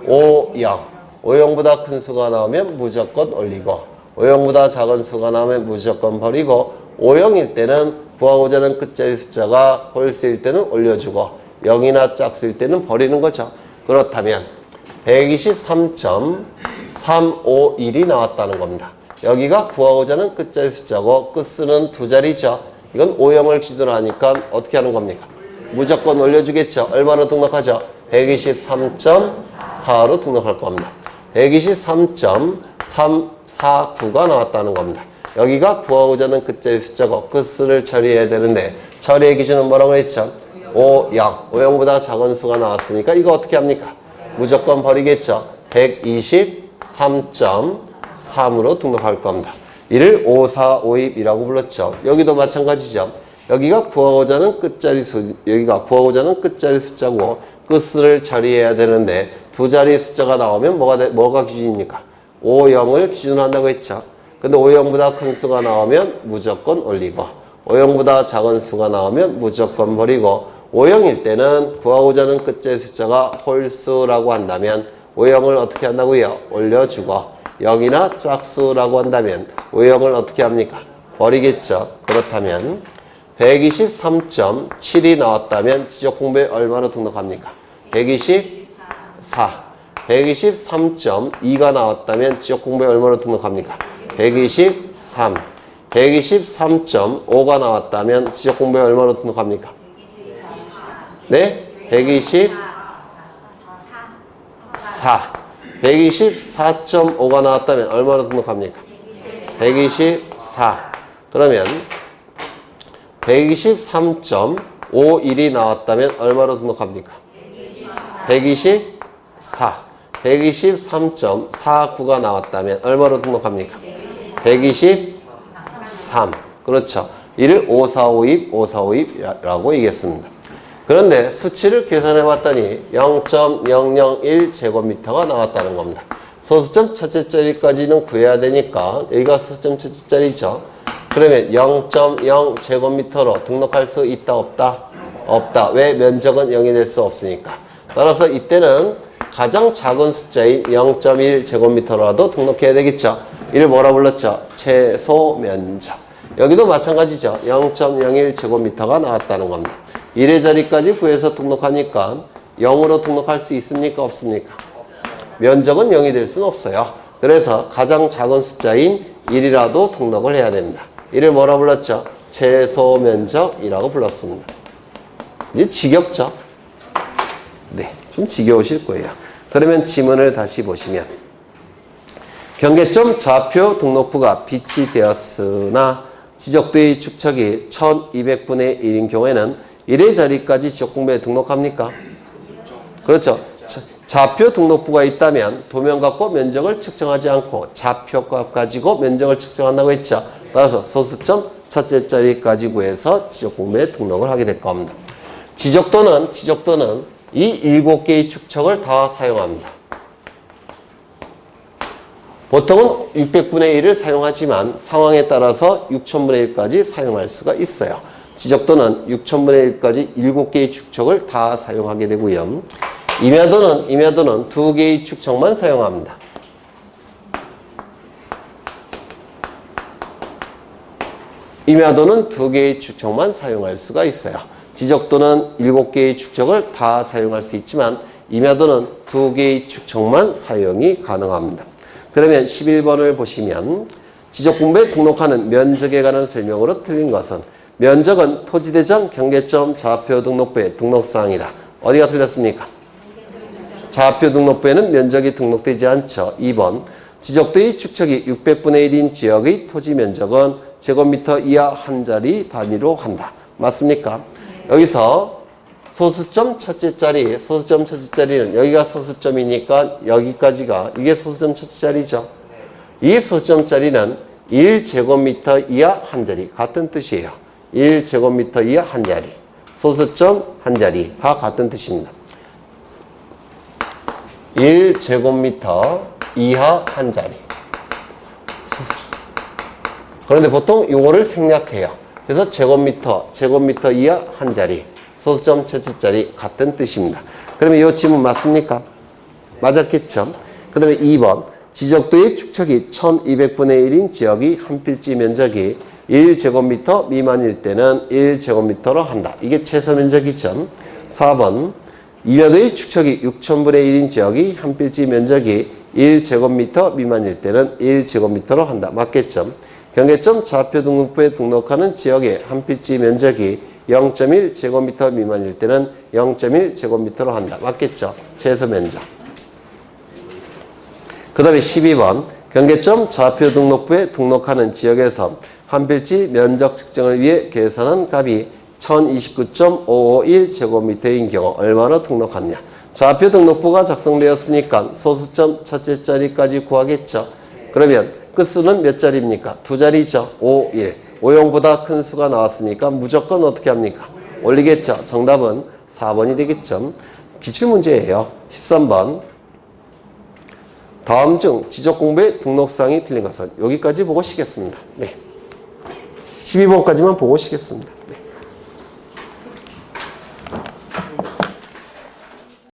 5, 0. 5, 0보다 큰 수가 나오면 무조건 올리고 5, 0보다 작은 수가 나오면 무조건 버리고 5, 0일 때는 구하고자 하는 끝자리 숫자가 홀수일 때는 올려주고 0이나 짝수일 때는 버리는 거죠. 그렇다면 123.351이 나왔다는 겁니다. 여기가 구하고자 하는 끝자리 숫자고 끝수는 두 자리죠. 이건 5, 0을 기준으로 하니까 어떻게 하는 겁니까? 무조건 올려주겠죠. 얼마로 등록하죠? 123.4로 등록할 겁니다. 123.349가 나왔다는 겁니다. 여기가 구하고자 하는 끝자리 숫자고 끝수를 처리해야 되는데 처리의 기준은 뭐라고 했죠? 5, 0. 5, 0보다 작은 수가 나왔으니까 이거 어떻게 합니까? 무조건 버리겠죠. 123 3.3으로 등록할 겁니다. 이를 5, 4, 5입이라고 불렀죠. 여기도 마찬가지죠. 여기가 구하고자 하는 끝자리 여기가 구하고자 하는 끝자리 숫자고 끝을 처리해야 되는데 두 자리 숫자가 나오면 뭐가 기준입니까? 5, 0을 기준으로 한다고 했죠. 근데 5, 0보다 큰 수가 나오면 무조건 올리고 5, 0보다 작은 수가 나오면 무조건 버리고 5, 0일 때는 구하고자 하는 끝자리 숫자가 홀수라고 한다면 5, 0을 어떻게 한다고요? 올려주고 0이나 짝수라고 한다면 5, 0을 어떻게 합니까? 버리겠죠. 그렇다면 123.7이 나왔다면 지적 공부에 얼마로 등록합니까? 124. 123.2가 나왔다면 지적 공부에 얼마로 등록합니까? 123. 123.5가 나왔다면 지적 공부에 얼마로 등록합니까? 네? 124. 124.5가 나왔다면 얼마로 등록합니까? 124. 그러면 123.51이 나왔다면 얼마로 등록합니까? 124. 123.49가 나왔다면 얼마로 등록합니까? 123. 그렇죠. 이를 5452, 5452라고 얘기했습니다. 그런데 수치를 계산해 봤더니 0.001제곱미터가 나왔다는 겁니다. 소수점 첫째 자리까지는 구해야 되니까 여기가 소수점 첫째 자리죠. 그러면 0.0제곱미터로 등록할 수 있다 없다? 없다. 왜? 면적은 0이 될 수 없으니까. 따라서 이때는 가장 작은 숫자인 0.1제곱미터라도 등록해야 되겠죠. 이를 뭐라 불렀죠? 최소 면적. 여기도 마찬가지죠. 0.01제곱미터가 나왔다는 겁니다. 1의 자리까지 구해서 등록하니까 0으로 등록할 수 있습니까? 없습니까? 면적은 0이 될 수는 없어요. 그래서 가장 작은 숫자인 1이라도 등록을 해야 됩니다. 이를 뭐라 불렀죠? 최소 면적이라고 불렀습니다. 이제 지겹죠? 네, 좀 지겨우실 거예요. 그러면 지문을 다시 보시면 경계점 좌표 등록부가 비치되었으나 지적도의 축척이 1200분의 1인 경우에는 1의 자리까지 지적공부에 등록합니까? 그렇죠. 좌표 등록부가 있다면 도면 갖고 면적을 측정하지 않고 좌표값 가지고 면적을 측정한다고 했죠. 따라서 소수점 첫째 자리까지 구해서 지적공부에 등록을 하게 될 겁니다. 지적도는 이 7개의 축척을 다 사용합니다. 보통은 600분의 1을 사용하지만 상황에 따라서 6000분의 1까지 사용할 수가 있어요. 지적도는 6000분의 1까지 7개의 축척을 다 사용하게 되고요. 임야도는 2개의 축척만 사용합니다. 임야도는 2개의 축척만 사용할 수가 있어요. 지적도는 7개의 축척을 다 사용할 수 있지만 임야도는 2개의 축척만 사용이 가능합니다. 그러면 11번을 보시면 지적공부에 등록하는 면적에 관한 설명으로 틀린 것은 면적은 토지대장 경계점 좌표 등록부의 등록사항이다. 어디가 틀렸습니까? 좌표 등록부에는 면적이 등록되지 않죠. 2번 지적도의 축척이 600분의 1인 지역의 토지 면적은 제곱미터 이하 한 자리 단위로 한다. 맞습니까? 여기서 소수점 첫째 자리는 여기가 소수점이니까 여기까지가 이게 소수점 첫째 자리죠. 이 소수점 자리는 1제곱미터 이하 한 자리 같은 뜻이에요. 1제곱미터 이하 한 자리, 소수점 한 자리 다 같은 뜻입니다. 1제곱미터 이하 한 자리. 그런데 보통 요거를 생략해요. 그래서 제곱미터 이하 한 자리, 소수점 첫째 자리 같은 뜻입니다. 그러면 이 지문 맞습니까? 맞았겠죠? 그 다음에 2번 지적도의 축척이 1200분의 1인 지역이 한 필지 면적이 1제곱미터 미만일 때는 1제곱미터로 한다. 이게 최소 면적이죠. 4번 임야도의 축척이 6000분의 1인 지역이 한 필지 면적이 1제곱미터 미만일 때는 1제곱미터로 한다. 맞겠죠? 경계점 좌표 등록부에 등록하는 지역의 한 필지 면적이 0.1제곱미터 미만일 때는 0.1제곱미터로 한다. 맞겠죠? 최소 면적. 그 다음에 12번 경계점 좌표 등록부에 등록하는 지역에서 한 필지 면적 측정을 위해 계산한 값이 1029.551제곱미터인 경우 얼마나 등록하느냐. 좌표 등록부가 작성되었으니까 소수점 첫째 자리까지 구하겠죠. 그러면 끝수는 몇 자리입니까? 2자리죠. 5, 1. 5형보다 큰 수가 나왔으니까 무조건 어떻게 합니까? 올리겠죠. 정답은 4번이 되겠죠. 기출문제예요. 13번. 다음 중 지적 공부의 등록사항이 틀린 것은 여기까지 보고 쉬겠습니다. 네. 12번까지만 보고 쉬겠습니다.